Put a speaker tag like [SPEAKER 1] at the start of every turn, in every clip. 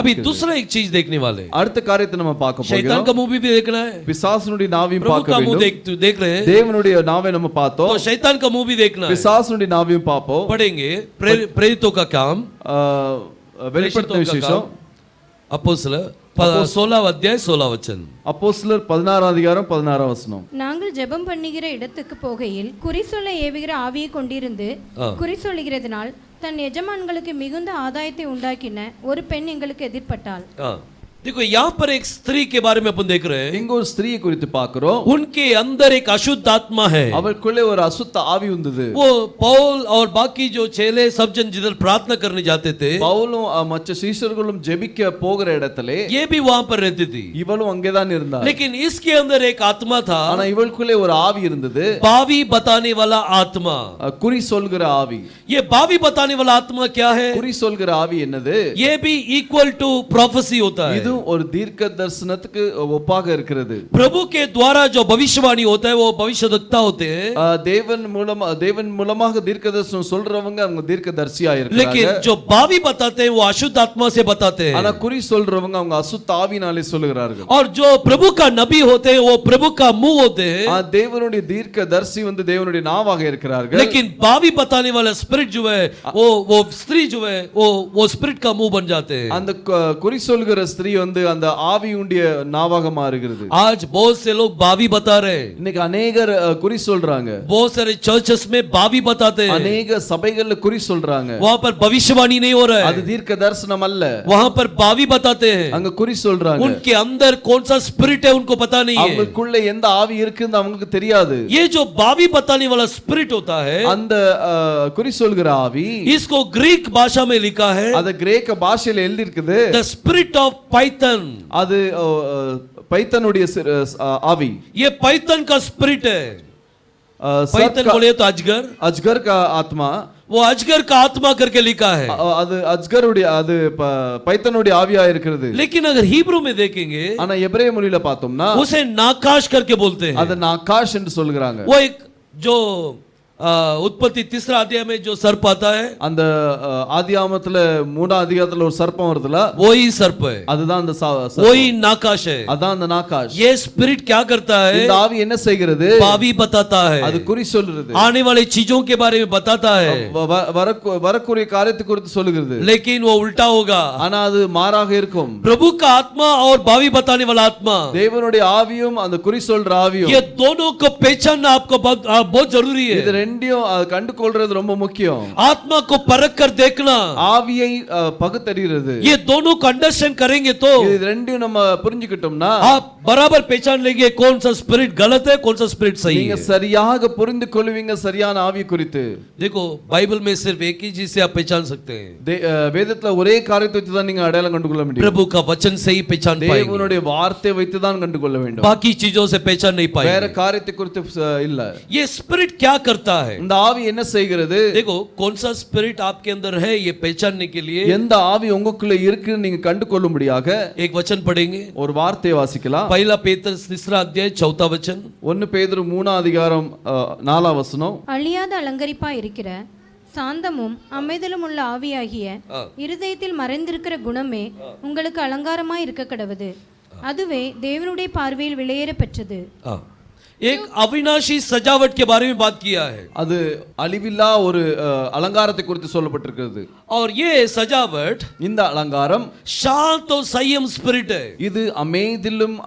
[SPEAKER 1] अभी दूसरा एक चीज देखने वाले,
[SPEAKER 2] அடுத்த காரியத்தை நம்ம பார்க்க
[SPEAKER 1] शैतान
[SPEAKER 2] போகிறோம்.
[SPEAKER 1] का मूवी भी देखना है,
[SPEAKER 2] பிசாசுனுடைய நாவையும்
[SPEAKER 1] प्रभु
[SPEAKER 2] பார்க்க
[SPEAKER 1] का मुंह
[SPEAKER 2] வேண்டும்.
[SPEAKER 1] देख रहे हैं,
[SPEAKER 2] தேவனுடைய நாவை நம்ம பார்த்தோம்.
[SPEAKER 1] तो शैतान का मूवी देखना है.
[SPEAKER 2] பிசாசுனுடைய நாவையும் பார்ப்போம்.
[SPEAKER 1] पढ़ेंगे प्रेरितों का काम,
[SPEAKER 2] வெளிப்படுத்தின விசேஷம்
[SPEAKER 1] அப்போஸ்தலர் 16 अध्याय 16 वचन.
[SPEAKER 2] அப்போஸ்தலர் 16 அதிகாரம் 16 வசனம்.
[SPEAKER 3] நாங்கள் ஜெபம் பண்ணுகிற இடத்துக்கு போகையில் குறி சொல்ல ஏவுகிற ஆவியை கொண்டிருந்து குறி சொல்லுகிறதுனால் தன் எஜமான்களுக்கு மிகுந்த ஆதாயத்தை உண்டாக்கின ஒரு பெண் எங்களுக்கு எதிர்பட்டாள்.
[SPEAKER 1] देखो यहाँ पर एक स्त्री के बारे में अपन देख रहे हैं.
[SPEAKER 2] இங்க ஒரு ஸ்திரியை குறித்து பார்க்கிறோம்.
[SPEAKER 1] उनके अंदर एक अशुद्ध आत्मा है.
[SPEAKER 2] அவளுக்குள்ளே ஒரு அசுத்த ஆவி இருந்தது.
[SPEAKER 1] वो पौल और बाकी जो चेले सब जन जिधर प्रार्थना करने जाते थे,
[SPEAKER 2] பவுலும் மற்ற சீஷர்களும் ஜெபிக்க போகிற இடத்திலே
[SPEAKER 1] ये भी वहां पर रहती थी.
[SPEAKER 2] இவளும் அங்கேதான் இருந்தாள்.
[SPEAKER 1] लेकिन इसके अंदर एक आत्मा था,
[SPEAKER 2] ஆனா இவளுக்குள்ளே ஒரு ஆவி இருந்தது.
[SPEAKER 1] बावी बताने वाला आत्मा.
[SPEAKER 2] குறி சொல்கிற ஆவி.
[SPEAKER 1] ये बावी बताने वाला आत्मा क्या है?
[SPEAKER 2] குறி சொல்கிற ஆவி என்னது?
[SPEAKER 1] ये भी इक्वल टू प्रोफेसी होता है.
[SPEAKER 2] இது ஒரு தீர்க்க தரிசனத்துக்கு ஒப்பாக இருக்கிறது.
[SPEAKER 1] प्रभु के द्वारा जो भविष्यवाणी होता है वो भविष्यवक्ता होते हैं.
[SPEAKER 2] தேவன் மூலமாக தீர்க்க தரிசனம் சொல்றவங்க அவங்க தீர்க்கதரிசியா இருக்காங்க.
[SPEAKER 1] लेकिन जो बावी बताते हैं वो अशुद्ध आत्मा से बताते हैं.
[SPEAKER 2] ஆனா குறி சொல்றவங்க அவங்க அசுத்த ஆவினாலே சொல்லுகிறார்கள்.
[SPEAKER 1] और जो प्रभु का नबी होते हैं वो प्रभु का मुंह होते हैं.
[SPEAKER 2] தேவனுடைய தீர்க்கதரிசி வந்து தேவனுடைய நாவாக இருக்கிறார்கள்.
[SPEAKER 1] लेकिन बावी बताने वाला स्पिरिट जो है वो स्त्री जो है वो स्पिरिट का मुंह बन जाते हैं.
[SPEAKER 2] அந்த குறி சொல்கிற ஸ்திரீ வந்து அந்த ஆவியுடைய நாவாக மாறுகிறது.
[SPEAKER 1] आज बहुत से लोग बावी बता रहे हैं.
[SPEAKER 2] இன்னைக்கு अनेகர் குறி சொல்றாங்க.
[SPEAKER 1] बहुत सारे चर्चेस में बावी बताते हैं.
[SPEAKER 2] अनेक சபைகள்ல குறி சொல்றாங்க.
[SPEAKER 1] वहां पर भविष्यवाणी नहीं हो रहा है.
[SPEAKER 2] அது தீர்க்க தரிசனம் அல்ல.
[SPEAKER 1] वहां पर बावी बताते हैं.
[SPEAKER 2] அங்க குறி சொல்றாங்க.
[SPEAKER 1] उनके अंदर कौन सा स्पिरिट है उनको पता नहीं है.
[SPEAKER 2] அவங்களுக்குள்ள எந்த ஆவி இருக்குன்னு அவங்களுக்கு தெரியாது.
[SPEAKER 1] ये जो बावी बताने वाला स्पिरिट होता है,
[SPEAKER 2] அந்த குறி சொல்கிற ஆவி,
[SPEAKER 1] इसको ग्रीक भाषा में लिखा है,
[SPEAKER 2] அது கிரேக்க பாஷையில எழுதி இருக்குது,
[SPEAKER 1] the spirit of python.
[SPEAKER 2] அது பைத்தனுடைய ஆவி.
[SPEAKER 1] ये पाइथन का स्पिरिट है. पाइथन बोले तो अजगर,
[SPEAKER 2] अजगर का आत्मा,
[SPEAKER 1] वो अजगर का आत्मा करके लिखा है.
[SPEAKER 2] அது அஜ்கருடைய அது பைத்தனுடைய ஆவியா இருக்கிறது.
[SPEAKER 1] लेकिन अगर हिब्रू में देखेंगे,
[SPEAKER 2] ஆனா எபிரேய மொழியில பார்த்தோம்னா
[SPEAKER 1] उसे नाकाश करके बोलते हैं.
[SPEAKER 2] அது நாகாஷ் என்று சொல்கிறாங்க.
[SPEAKER 1] वो एक जो उत्पत्ति 3 अध्याय में जो सर्प आता है,
[SPEAKER 2] அந்த ஆதியாகமத்துல 3 அதிகாரத்துல ஒரு சர்ப்பம் வருதுல,
[SPEAKER 1] वही सर्प है.
[SPEAKER 2] அதுதான் அந்த
[SPEAKER 1] वही नाकाश है.
[SPEAKER 2] அதான் அந்த நாகாஷ்.
[SPEAKER 1] ये स्पिरिट क्या करता है?
[SPEAKER 2] இந்த ஆவி என்ன செய்கிறது?
[SPEAKER 1] बावी बताता है.
[SPEAKER 2] அது குறி சொல்லுது.
[SPEAKER 1] आने वाली चीजों के बारे में बताता है.
[SPEAKER 2] வரக்கூடிய காரியத்தை குறித்து சொல்லுகிறது.
[SPEAKER 1] लेकिन वो उल्टा होगा.
[SPEAKER 2] ஆனா அது மாறாக இருக்கும்.
[SPEAKER 1] प्रभु का आत्मा और बावी बताने वाला आत्मा,
[SPEAKER 2] தேவனுடைய ஆவியும் அந்த குறி சொல்ற ஆவியும்,
[SPEAKER 1] ये दोनों को पहचानना आपको बहुत जरूरी है.
[SPEAKER 2] இது ரெண்டையும் கண்டு கொள்றது ரொம்ப முக்கியம்.
[SPEAKER 1] आत्मा को परख कर देखना,
[SPEAKER 2] ஆவியை பகுத்தறிகிறது.
[SPEAKER 1] ये दोनों को अंडरस्टैंड करेंगे तो
[SPEAKER 2] இது ரெண்டையும் நம்ம புரிஞ்சுக்கிட்டோம்னா
[SPEAKER 1] आप बराबर पहचान लेंगे कौन सा स्पिरिट गलत है, कौन सा स्पिरिट सही
[SPEAKER 2] நீங்க
[SPEAKER 1] है.
[SPEAKER 2] சரியாக புரிந்து கொள்வீங்க சரியான ஆவி குறித்து.
[SPEAKER 1] देखो बाइबल में सिर्फ एक ही चीज से आप पहचान सकते हैं.
[SPEAKER 2] வேதத்துல ஒரே காரியத்தை வச்சு தான் நீங்க அடையாளம் கண்டு கொள்ள முடியும்.
[SPEAKER 1] प्रभु का वचन से ही पहचान पाएंगे.
[SPEAKER 2] தேவனுடைய வார்த்தை வைத்து தான் கண்டு கொள்ள வேண்டும்.
[SPEAKER 1] बाकी चीजों से पहचान नहीं पाएंगे.
[SPEAKER 2] வேற காரியத்தை குறித்து இல்ல.
[SPEAKER 1] ये स्पिरिट क्या करता है?
[SPEAKER 2] இந்த ஆவி என்ன செய்கிறது?
[SPEAKER 1] देखो कौन सा स्पिरिट आपके अंदर है ये पहचानने के लिए
[SPEAKER 2] எந்த ஆவி உங்களுக்குள்ள இருக்குன்னு நீங்க கண்டு கொள்ளும்படியாக
[SPEAKER 1] एक वचन पढ़ेंगे.
[SPEAKER 2] ஒரு வார்த்தையை வாசிக்கலாம்.
[SPEAKER 1] पहला पेत्र 3 अध्याय 4 वचन.
[SPEAKER 2] 1 பேதுரு 3 அதிகாரம் 4 வசனம்.
[SPEAKER 3] அழியாத அலங்கரிப்பா இருக்கிற சாந்தமும் அமைதலும் உள்ள ஆவியாகிய இருதயத்தில் மறைந்திருக்கிற குணமே உங்களுக்கு அலங்காரமா இருக்க கடவுது. அதுவே தேவனுடைய பார்வையில் விலையேற பெற்றது.
[SPEAKER 1] एक अविनाशी सजावट के बारे में बात किया है.
[SPEAKER 2] அது அழிவில்லா ஒரு அலங்காரத்தை குறித்து சொல்லப்பட்டிருக்கிறது.
[SPEAKER 1] और ये सजावट,
[SPEAKER 2] இந்த அலங்காரம்
[SPEAKER 1] शांत और संयम स्पिरिट है.
[SPEAKER 2] இது அமைதிலும்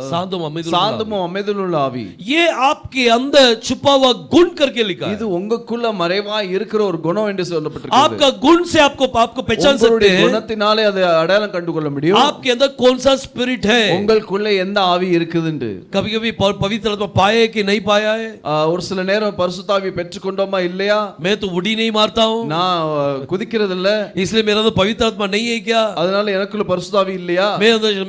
[SPEAKER 2] சாந்தமும் அமைதிலும் உள்ள ஆவி.
[SPEAKER 1] ये आपके अंदर छुपा हुआ गुण करके लिखा है.
[SPEAKER 2] இது உங்களுக்குள்ள மறைவாய் இருக்கிற ஒரு குணம் என்று சொல்லப்பட்டிருக்கிறது.
[SPEAKER 1] आपका गुण से आपको पहचान सकते हैं.
[SPEAKER 2] குணத்தினாலே அதை அடையாளம் கண்டு கொள்ள முடியும்.
[SPEAKER 1] आपके अंदर कौन सा स्पिरिट है,
[SPEAKER 2] உங்களுக்குள்ள எந்த ஆவி இருக்குதுன்னு.
[SPEAKER 1] कभी-कभी पवित्र आत्मा पाया कि नहीं पाया है.
[SPEAKER 2] ஒரு சில நேரம் பரிசுத்த ஆவியை பெற்றுக்கொண்டோமா இல்லையா?
[SPEAKER 1] मैं तो उड़ी नहीं मारता हूं,
[SPEAKER 2] நான் குதிக்கிறது இல்ல,
[SPEAKER 1] इसलिए मेरा तो पवित्र आत्मा नहीं है क्या?
[SPEAKER 2] அதனால எனக்குள்ள பரிசுத்த ஆவி இல்லையா?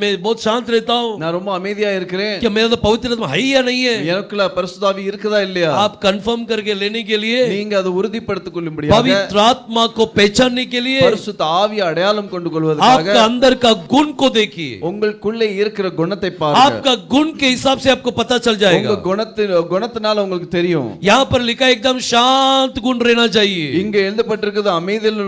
[SPEAKER 1] मैं बहुत शांत रहता हूं,
[SPEAKER 2] நான் ரொம்ப அமைதியா இருக்கிறேன்,
[SPEAKER 1] क्या मेरा तो पवित्र आत्मा है या नहीं है?
[SPEAKER 2] எனக்குள்ள பரிசுத்த ஆவி இருக்குதா இல்லையா?
[SPEAKER 1] आप कंफर्म करके लेने के लिए,
[SPEAKER 2] நீங்க அதை உறுதிப்படுத்திக் கொள்ளும்படியாக,
[SPEAKER 1] पवित्र आत्मा को पहचानने के लिए,
[SPEAKER 2] பரிசுத்த ஆவியை அடையாளம் கொண்டு கொள்வதற்காக
[SPEAKER 1] आपका अंदर का गुण को देखिए.
[SPEAKER 2] உங்களுக்குள்ளே இருக்கிற குணத்தை பாருங்க.
[SPEAKER 1] आपका गुण के हिसाब से आपको पता चल जाएगा.
[SPEAKER 2] உங்க குணத்தினால உங்களுக்கு தெரியும்.
[SPEAKER 1] यहाँ पर लिखा एकदम शांत गुण रहना चाहिए.
[SPEAKER 2] இங்க எழுதப்பட்டிருக்கிறது அமைதியில்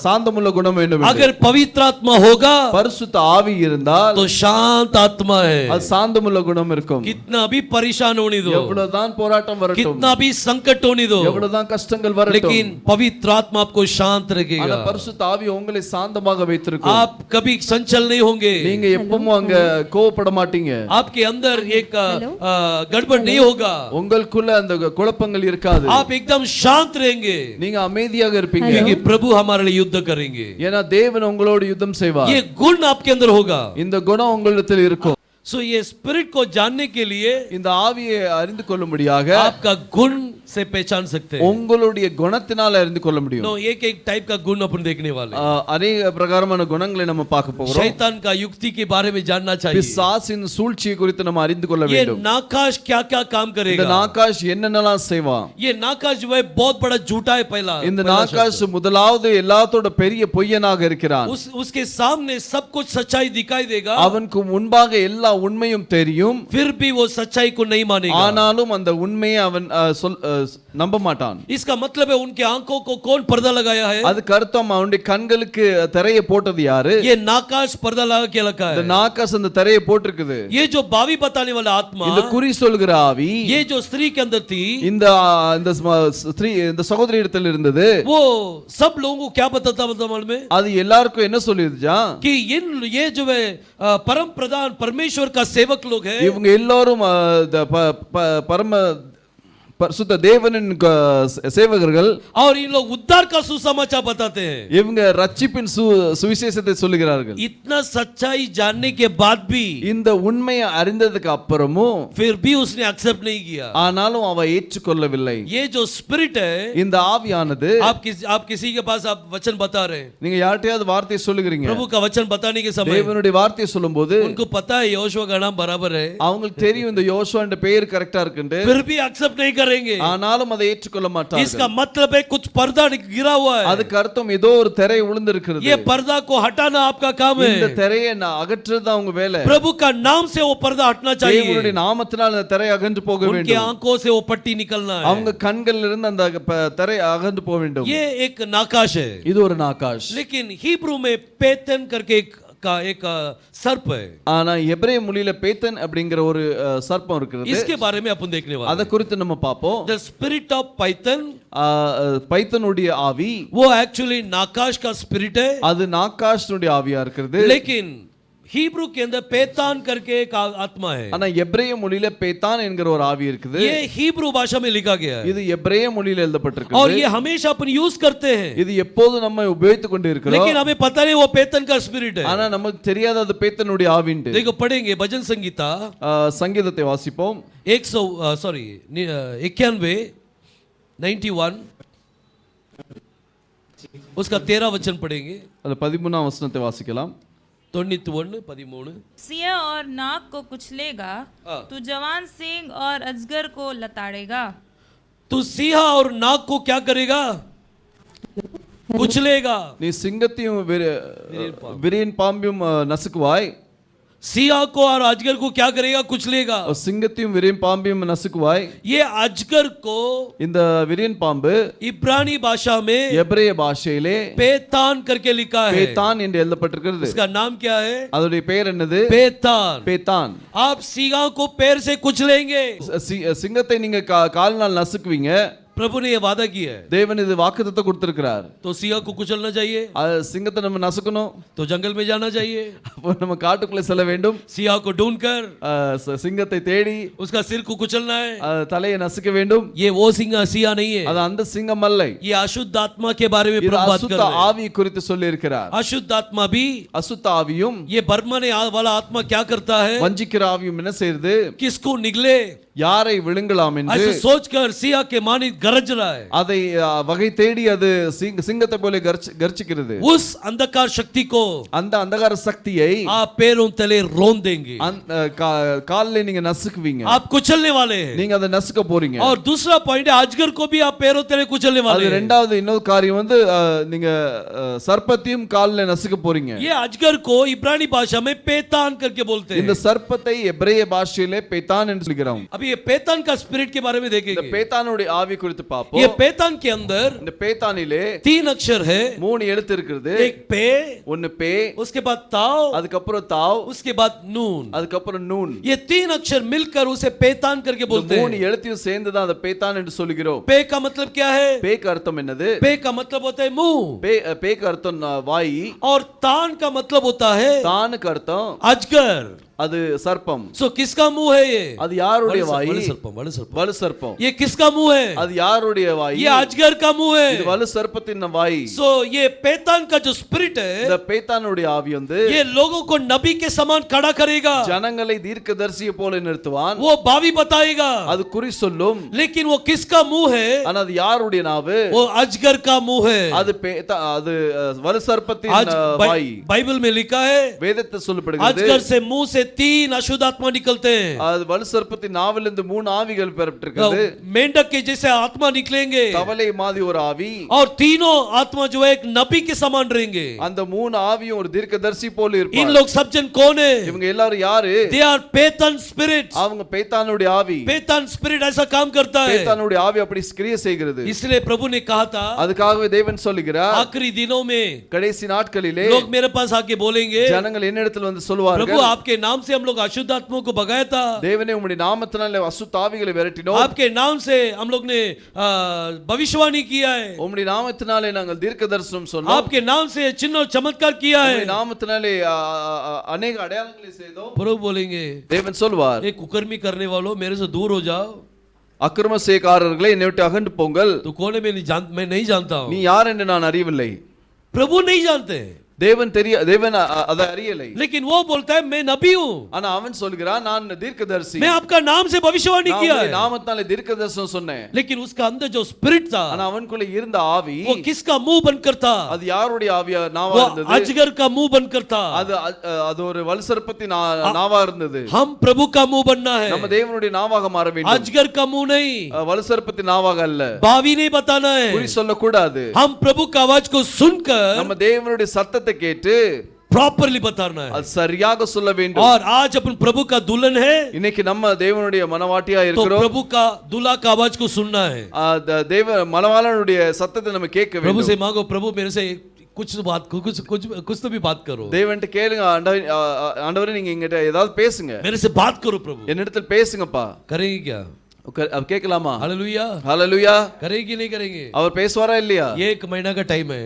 [SPEAKER 2] சாந்தமுள்ள குணம் வேண்டும் என்று.
[SPEAKER 1] अगर पवित्र आत्मा होगा
[SPEAKER 2] பரிசுத்த ஆவி இருந்தால்
[SPEAKER 1] तो शांत आत्मा है।
[SPEAKER 2] அது சாந்தமுள்ள குணம் இருக்கும்.
[SPEAKER 1] कितना भी परेशान होने दो,
[SPEAKER 2] எவ்வளவுதான் போராட்டம் வரட்டும்,
[SPEAKER 1] कितना भी संकट होने दो,
[SPEAKER 2] எவ்வளவுதான் கஷ்டங்கள் வரட்டும்,
[SPEAKER 1] लेकिन पवित्र आत्मा आपको शांत
[SPEAKER 2] ஆனா
[SPEAKER 1] रखेगा।
[SPEAKER 2] பரிசுத்த ஆவி உங்களை சாந்தமாக வைத்திருக்கும்.
[SPEAKER 1] आप कभी संचल नहीं होंगे,
[SPEAKER 2] நீங்க எப்பவும் அங்க கோவப்பட மாட்டீங்க.
[SPEAKER 1] आपके अंदर एक गड़बड़ नहीं होगा,
[SPEAKER 2] உங்களுக்குள்ள அந்த குழப்பங்கள் இருக்காது.
[SPEAKER 1] आप एकदम शांत रहेंगे
[SPEAKER 2] நீங்க அமைதியாக இருப்பீங்க.
[SPEAKER 1] क्योंकि प्रभु हमारे लिए युद्ध करेंगे।
[SPEAKER 2] ஏன்னா தேவன் உங்களோடு யுத்தம் செய்வார்.
[SPEAKER 1] ये गुण आपके अंदर होगा।
[SPEAKER 2] இந்த குணம் உங்களிடத்தில் இருக்கும்.
[SPEAKER 1] सो ये स्पिरिट को जानने के लिए
[SPEAKER 2] இந்த ஆவியை அறிந்து கொள்ளும்படியாக
[SPEAKER 1] आपका गुण से पहचान सकते हैं।
[SPEAKER 2] உங்களுடைய குணத்தினால அறிந்து கொள்ள முடியும்.
[SPEAKER 1] नो एक एक टाइप का गुण अपन देखने वाले हैं।
[SPEAKER 2] அநேக பிரகாரமான குணங்களை நம்ம பார்க்க போகிறோம்.
[SPEAKER 1] शैतान का युक्ति के बारे में जानना चाहिए।
[SPEAKER 2] பிசாசின் சூழ்ச்சியை குறித்து நம்ம அறிந்து கொள்ள
[SPEAKER 1] ये
[SPEAKER 2] வேண்டும்.
[SPEAKER 1] नाकाश क्या क्या काम
[SPEAKER 2] இந்த
[SPEAKER 1] करेगा?
[SPEAKER 2] நாகாஷ் என்னென்னலாம் செய்வான்?
[SPEAKER 1] ये नाकाश जो है बहुत बड़ा झूठा है। पहला
[SPEAKER 2] இந்த நாகாஷ் முதலாவது எல்லாத்தோட பெரிய பொய்யனாக இருக்கிறான்.
[SPEAKER 1] उसके सामने सब कुछ सच्चाई दिखाई देगा,
[SPEAKER 2] அவனுக்கு முன்பாக எல்லா உண்மையும் தெரியும்.
[SPEAKER 1] फिर भी वो सच्चाई को नहीं मानेगा।
[SPEAKER 2] ஆனாலும் அந்த உண்மையை அவன் நம்ப மாட்டான்.
[SPEAKER 1] इसका मतलब है उनके आंखों को कौन पर्दा लगाया है?
[SPEAKER 2] அதுக்கு அர்த்தம் அவனுடைய கண்களுக்கு திரையை போட்டது யாரு?
[SPEAKER 1] ये नाकाश पर्दा लगा के रखा
[SPEAKER 2] இந்த
[SPEAKER 1] है।
[SPEAKER 2] நாகாஷ் அந்த திரையை போட்டிருக்குது.
[SPEAKER 1] ये जो बावी बताने वाला आत्मा,
[SPEAKER 2] இந்த குறி சொல்கிற ஆவி
[SPEAKER 1] ये जो स्त्री के अंदर थी,
[SPEAKER 2] இந்த ஸ்திரீ இந்த சகோதரி இடத்தில் இருந்தது.
[SPEAKER 1] वो सब लोगों को क्या बताता मालूम है?
[SPEAKER 2] அது எல்லாருக்கும் என்ன சொல்லிருச்சா?
[SPEAKER 1] कि ये जो है परम प्रधान परमेश्वर का सेवक लोग हैं,
[SPEAKER 2] இவங்க எல்லாரும் பரம பரிசுத்த தேவனின் சேவகர்கள்.
[SPEAKER 1] और इन लोग उद्धार का सुसमाचार बताते हैं।
[SPEAKER 2] இவங்க ரட்சிப்பின் சுவிசேஷத்தை சொல்லுகிறார்கள்.
[SPEAKER 1] इतना सच्चाई जानने के बाद भी
[SPEAKER 2] இந்த உண்மையை அறிந்ததுக்கு அப்புறமும்
[SPEAKER 1] फिर भी उसने एक्सेप्ट नहीं किया।
[SPEAKER 2] ஆனாலும் அவ ஏற்றுக்கொள்ளவில்லை.
[SPEAKER 1] ये जो स्पिरिट है,
[SPEAKER 2] இந்த ஆவியானது
[SPEAKER 1] आप किसी के पास आप वचन बता रहे हैं,
[SPEAKER 2] நீங்க யார்ட்டையாவது வார்த்தையை சொல்லுகிறீங்க,
[SPEAKER 1] प्रभु का वचन बताने के समय
[SPEAKER 2] தேவனுடைய வார்த்தையை சொல்லும்போது
[SPEAKER 1] उनको पता है यहोशुआ का नाम बराबर है,
[SPEAKER 2] அவங்களுக்கு தெரியும் இந்த யோசுவா என்ற பெயர் கரெக்டா இருக்குன்னு,
[SPEAKER 1] फिर भी एक्सेप्ट नहीं करेंगे।
[SPEAKER 2] ஆனாலும் அதை ஏற்றுக்கொள்ள மாட்டார்கள்.
[SPEAKER 1] इसका मतलब है कुछ पर्दा गिरा हुआ है।
[SPEAKER 2] அதுக்கு அர்த்தம் ஏதோ ஒரு திரை விழுந்திருக்கிறது.
[SPEAKER 1] ये पर्दा को हटाना आपका काम है।
[SPEAKER 2] இந்த திரையை அகற்றுறது அவங்க வேலை.
[SPEAKER 1] प्रभु का नाम से वो पर्दा हटना चाहिए।
[SPEAKER 2] தேவனுடைய நாமத்தினால் அந்த திரை அகன்று போக
[SPEAKER 1] उनके
[SPEAKER 2] வேண்டும்.
[SPEAKER 1] आंखों से वो पट्टी निकलना है।
[SPEAKER 2] அவங்க கண்களில் இருந்து அந்த திரை அகன்று போக வேண்டும்.
[SPEAKER 1] ये एक नाकाश है।
[SPEAKER 2] இது ஒரு நாகாஷ்.
[SPEAKER 1] लेकिन हिब्रू में पेतन करके एक सर्प है।
[SPEAKER 2] ஆனா எபிரேய மொழியில பேத்தன் அப்படிங்கிற ஒரு சர்ப்பம் இருக்கிறது.
[SPEAKER 1] इसके बारे में अपन देखने वाले
[SPEAKER 2] அத குறித்து நம்ம பாப்போம்.
[SPEAKER 1] The spirit of python,
[SPEAKER 2] பைத்தனுடைய ஆவி,
[SPEAKER 1] वो एक्चुअली नाकाश का स्पिरिट है।
[SPEAKER 2] அது நாகாஷனுடைய ஆவியா இருக்கிறது.
[SPEAKER 1] लेकिन हिब्रू के अंदर पेतान करके एक आत्मा है।
[SPEAKER 2] ஆனா எபிரேய மொழியில பேத்தான் என்கிற ஒரு ஆவி இருக்குது.
[SPEAKER 1] ये हिब्रू भाषा में लिखा गया है
[SPEAKER 2] இது எபிரேய மொழியில எழுதப்பட்டிருக்கிறது.
[SPEAKER 1] और ये हमेशा अपन यूज करते हैं,
[SPEAKER 2] இது எப்போது நம்ம உபயோகித்துக் கொண்டு இருக்கிறோம்.
[SPEAKER 1] लेकिन हमें पता नहीं वो पेतन का स्पिरिट है।
[SPEAKER 2] ஆனா நமக்கு தெரியாத அது பேத்தனுடைய ஆவின்னு.
[SPEAKER 1] देखो पढ़ेंगे भजन संगीता
[SPEAKER 2] சங்கீதத்தை வாசிப்போம்.
[SPEAKER 1] 91 उसका 13 वचन पढ़ेंगे।
[SPEAKER 2] அது 13ஆம் வசனத்தை வாசிக்கலாம்.
[SPEAKER 1] 91:13
[SPEAKER 4] सिंह और नाग को कुचलेगा, तू जवान सिंह और अजगर को लताड़ेगा।
[SPEAKER 1] तू सिंह और नाग को क्या करेगा? कुचलेगा।
[SPEAKER 2] நீ சிங்கத்தையும் விரியன் பாம்பையும் நசுக்குவாய்.
[SPEAKER 1] सिंह को और अजगर को क्या करेगा? कुचलेगा।
[SPEAKER 2] சிங்கத்தையும் விரியன் பாம்பையும் நசுக்குவாய்.
[SPEAKER 1] ये अजगर को
[SPEAKER 2] இந்த விரியன் பாம்பு
[SPEAKER 1] इब्रानी भाषा में
[SPEAKER 2] எபிரேய பாஷையிலே
[SPEAKER 1] पेतान करके लिखा है।
[SPEAKER 2] பேத்தான் என்று எழுதப்பட்டிருக்கிறது.
[SPEAKER 1] इसका नाम क्या है?
[SPEAKER 2] அதோட பெயர் என்னது?
[SPEAKER 1] पेतान।
[SPEAKER 2] பேத்தான்.
[SPEAKER 1] आप सिंह को पैर से कुचलेंगे।
[SPEAKER 2] சிங்கத்தை நீங்க கால்னால் நசுக்குவீங்க.
[SPEAKER 1] प्रभु ने ये वादा किया है।
[SPEAKER 2] தேவன் இது வாக்குத்தத்தம் கொடுத்திருக்கிறார்.
[SPEAKER 1] तो सिंह को कुचलना चाहिए,
[SPEAKER 2] சிங்கத்தை நம்ம நசுக்கணும்.
[SPEAKER 1] तो जंगल में जाना चाहिए,
[SPEAKER 2] அப்போ நம்ம காட்டுக்குள்ள செல்ல வேண்டும்.
[SPEAKER 1] सिंह को ढूंढकर
[SPEAKER 2] சிங்கத்தை தேடி
[SPEAKER 1] उसका सिर को कुचलना है।
[SPEAKER 2] தலையை நசுக்க வேண்டும்.
[SPEAKER 1] ये वो सिंह नहीं है,
[SPEAKER 2] அது அந்த சிங்கம் அல்ல.
[SPEAKER 1] ये अशुद्ध आत्मा के बारे में
[SPEAKER 2] இது
[SPEAKER 1] प्रभु बात कर
[SPEAKER 2] அசுத்த
[SPEAKER 1] रहे हैं।
[SPEAKER 2] ஆவி குறித்து சொல்லி இருக்கிறார்.
[SPEAKER 1] अशुद्ध आत्मा भी,
[SPEAKER 2] அசுத்த ஆவியும்
[SPEAKER 1] ये बर्मने वाला आत्मा क्या करता है?
[SPEAKER 2] வஞ்சிக்கிற ஆவியும் என்ன செய்யுது?
[SPEAKER 1] किसको निगले
[SPEAKER 2] யாரை விழுங்கலாம் என்று
[SPEAKER 1] ऐसे सोचकर सिंह के मानित गरज रहा है।
[SPEAKER 2] அதை வகை தேடி அது சிங்கத்தை போல கர்ச்சிக்கிறது.
[SPEAKER 1] उस अंधकार शक्ति को
[SPEAKER 2] அந்த அந்தகார சக்தியை காலை
[SPEAKER 1] आप पैरों तले रोन देंगे,
[SPEAKER 2] காலிலே நீங்க நசுக்குவீங்க,
[SPEAKER 1] आप कुचलने वाले हैं।
[SPEAKER 2] நீங்க அதை நசுக்க போறீங்க.
[SPEAKER 1] और दूसरा पॉइंट है अजगर को भी आप पैरों तले कुचलने वाले
[SPEAKER 2] அது
[SPEAKER 1] हैं।
[SPEAKER 2] இரண்டாவது இன்னொரு காரியம் வந்து நீங்க சர்ப்பத்தையும் காலிலே நசுக்க போறீங்க.
[SPEAKER 1] ये अजगर को इब्रानी भाषा में पेतान करके बोलते
[SPEAKER 2] இந்த
[SPEAKER 1] हैं।
[SPEAKER 2] சர்ப்பத்தை எபிரேய பாஷையிலே பேத்தான் என்று சொல்கிறோம்.
[SPEAKER 1] अभी ये पेतान का स्पिरिट के बारे में
[SPEAKER 2] இந்த
[SPEAKER 1] देखेंगे।
[SPEAKER 2] பேத்தானுடைய ஆவி குறித்து பார்ப்போம்.
[SPEAKER 1] ये पेतान के अंदर
[SPEAKER 2] இந்த பேத்தானிலே
[SPEAKER 1] 3 अक्षर है,
[SPEAKER 2] 3 எழுத்து இருக்குது.
[SPEAKER 1] एक पे,
[SPEAKER 2] ஒன்னு பே,
[SPEAKER 1] उसके बाद ताव,
[SPEAKER 2] அதுக்கப்புறம் தாவ்,
[SPEAKER 1] उसके बाद नून।
[SPEAKER 2] அதுக்கப்புறம் நூன்.
[SPEAKER 1] ये 3 अक्षर मिलकर उसे पेतान करके
[SPEAKER 2] இந்த
[SPEAKER 1] बोलते
[SPEAKER 2] 3
[SPEAKER 1] हैं।
[SPEAKER 2] எழுத்தையும் சேர்ந்து தான் அதை பேத்தான் என்று சொல்கிறோம்.
[SPEAKER 1] पे का मतलब क्या है?
[SPEAKER 2] பேக்கு அர்த்தம் என்னது?
[SPEAKER 1] पे का मतलब होता है मुंह,
[SPEAKER 2] பேக்கு அர்த்தம் வாய்,
[SPEAKER 1] और तान का मतलब होता है
[SPEAKER 2] தானுக்கு அர்த்தம்
[SPEAKER 1] अजगर।
[SPEAKER 2] அது சர்ப்பம்.
[SPEAKER 1] सो किसका मुंह है ये?
[SPEAKER 2] அது யாருடைய வாய்?
[SPEAKER 1] वलु सर्पम, वलु सर्पम।
[SPEAKER 2] வலு சர்ப்பம்.
[SPEAKER 1] ये किसका मुंह है?
[SPEAKER 2] அது யாருடைய வாய்?
[SPEAKER 1] ये अजगर का मुंह
[SPEAKER 2] இது
[SPEAKER 1] है।
[SPEAKER 2] வலு சர்ப்பத்தின் வாய்.
[SPEAKER 1] सो ये पेतान का जो स्पिरिट
[SPEAKER 2] இந்த
[SPEAKER 1] है,
[SPEAKER 2] பேத்தானுடைய ஆவி வந்து
[SPEAKER 1] ये लोगों को नबी के समान खड़ा करेगा,
[SPEAKER 2] ஜனங்களை தீர்க்கதரிசியை போல நிறுத்துவான்.
[SPEAKER 1] वो भावी बताएगा।
[SPEAKER 2] அது குறி சொல்லும்.
[SPEAKER 1] लेकिन वो किसका मुंह है?
[SPEAKER 2] ஆனா அது யாருடைய நாவு?
[SPEAKER 1] वो अजगर का मुंह है।
[SPEAKER 2] அது அது வலு சர்ப்பத்தின்
[SPEAKER 1] आज
[SPEAKER 2] வாய்.
[SPEAKER 1] बाइबल में लिखा है
[SPEAKER 2] வேதத்தில் சொல்லப்படுகிறது.
[SPEAKER 1] अजगर से मुंह से 3 अशुद्ध आत्मा निकलते हैं।
[SPEAKER 2] அது வலு சர்ப்பத்தின் நாவிலிருந்து 3 ஆவிகள் பெறப்பட்டிருக்கிறது.
[SPEAKER 1] मेंढक के जैसे आत्मा निकलेंगे,
[SPEAKER 2] தவளை மாதிரி ஒரு ஆவி.
[SPEAKER 1] और तीनों आत्मा जो है एक नबी के समान रहेंगे।
[SPEAKER 2] அந்த 3 ஆவியும் ஒரு தீர்க்கதரிசி போல
[SPEAKER 1] इन
[SPEAKER 2] இருப்பாங்க.
[SPEAKER 1] लोग सब जन कौन है?
[SPEAKER 2] இவங்க எல்லாரும் யாரு?
[SPEAKER 1] दे आर पेतन स्पिरिट।
[SPEAKER 2] அவங்க பேத்தானுடைய ஆவி.
[SPEAKER 1] पेतन स्पिरिट ऐसा काम करता है।
[SPEAKER 2] பேத்தானுடைய ஆவி அப்படி கிரியை செய்கிறது.
[SPEAKER 1] इसलिए प्रभु ने कहा था
[SPEAKER 2] அதுக்காகவே தேவன் சொல்லுகிறார்,
[SPEAKER 1] आखिरी दिनों में
[SPEAKER 2] கடைசி நாட்களிலே
[SPEAKER 1] लोग मेरे पास आके बोलेंगे,
[SPEAKER 2] ஜனங்கள் என்னிடத்தில் வந்து
[SPEAKER 1] प्रभु
[SPEAKER 2] சொல்வார்கள்,
[SPEAKER 1] आपके नाम से हम लोग अशुद्ध आत्माओं को भगाया था,
[SPEAKER 2] தேவனே உம்முடைய நாமத்தினாலே அசுத்த ஆவிகளை விரட்டினோம்,
[SPEAKER 1] आपके नाम से हम लोग ने भविष्यवाणी किया है,
[SPEAKER 2] உம்முடைய நாமத்தினாலே நாங்கள் தீர்க்கதரிசனம் சொன்னோம்,
[SPEAKER 1] आपके नाम से चिन्ह और चमत्कार किया है।
[SPEAKER 2] உம்முடைய நாமத்தினாலே अनेक அடையாளங்களை செய்தோம்.
[SPEAKER 1] प्रभु बोलेंगे,
[SPEAKER 2] தேவன் சொல்வார்,
[SPEAKER 1] एक कुकर्मी करने वालों मेरे से दूर हो जाओ,
[SPEAKER 2] அக்கிரம செய்காரர்களே என்னை விட்டு அகன்று போங்கள்,
[SPEAKER 1] तो कौन है मैं नहीं जानता
[SPEAKER 2] நீ
[SPEAKER 1] हूँ।
[SPEAKER 2] யார் என்று நான் அறியவில்லை.
[SPEAKER 1] प्रभु नहीं जानते,
[SPEAKER 2] தேவன் அதை அறியலை.
[SPEAKER 1] लेकिन वो बोलता है मैं नबी हूँ,
[SPEAKER 2] ஆனா அவன் சொல்கிறான், நான் தீர்க்கதரிசி,
[SPEAKER 1] मैं आपका नाम से भविष्यवाणी किया है।
[SPEAKER 2] நாமத்தாலே தீர்க்கதரிசனம் சொன்னேன்.
[SPEAKER 1] लेकिन उसका अंदर जो स्पिरिट था,
[SPEAKER 2] ஆனா அவனுக்குள்ள இருந்த ஆவி,
[SPEAKER 1] वो किसका मुंह बनकर था?
[SPEAKER 2] அது யாருடைய ஆவியா நாவா
[SPEAKER 1] वो
[SPEAKER 2] இருந்தது?
[SPEAKER 1] अजगर का मुंह बनकर था।
[SPEAKER 2] அது ஒரு வலுசர்ப்பத்தின் நாவா இருந்தது.
[SPEAKER 1] हम प्रभु का मुंह बनना है,
[SPEAKER 2] நம்ம தேவனுடைய நாவாக மாற வேண்டும்.
[SPEAKER 1] अजगर का मुंह नहीं,
[SPEAKER 2] வலுசர்ப்பத்தின் நாவாக அல்ல.
[SPEAKER 1] भावी नहीं बताना है।
[SPEAKER 2] குறி சொல்ல கூடாது.
[SPEAKER 1] हम प्रभु का आवाज को सुनकर
[SPEAKER 2] நம்ம தேவனுடைய சத்தத்தை கேட்டு
[SPEAKER 1] प्रॉपरली बताना है,
[SPEAKER 2] அது சரியாக சொல்ல வேண்டும்.
[SPEAKER 1] और आज अपन प्रभु का दुल्हन है,
[SPEAKER 2] இன்னைக்கு நம்ம தேவனுடைய மனவாட்டியா
[SPEAKER 1] तो
[SPEAKER 2] இருக்கிறோம்.
[SPEAKER 1] प्रभु का दूल्हा का आवाज को सुनना है।
[SPEAKER 2] தேவ மனவாளனுடைய சத்தத்தை நம்ம கேட்க
[SPEAKER 1] प्रभु
[SPEAKER 2] வேண்டும்.
[SPEAKER 1] से मांगो, प्रभु मेरे से कुछ तो भी बात करो,
[SPEAKER 2] தேவன்ட்ட கேளுங்க, ஆண்டவரே நீங்க என்கிட்ட ஏதாவது பேசுங்க,
[SPEAKER 1] मेरे से बात करो प्रभु।
[SPEAKER 2] என்னிடத்தில் பேசுங்கப்பா.
[SPEAKER 1] करेंगे क्या?
[SPEAKER 2] अब கேட்கலாமா?
[SPEAKER 1] हालेलुया,
[SPEAKER 2] ஹalleluya.
[SPEAKER 1] करेंगे नहीं करेंगे?
[SPEAKER 2] அவர் பேசுவாரா இல்லையா?
[SPEAKER 1] 1 महीना का टाइम है,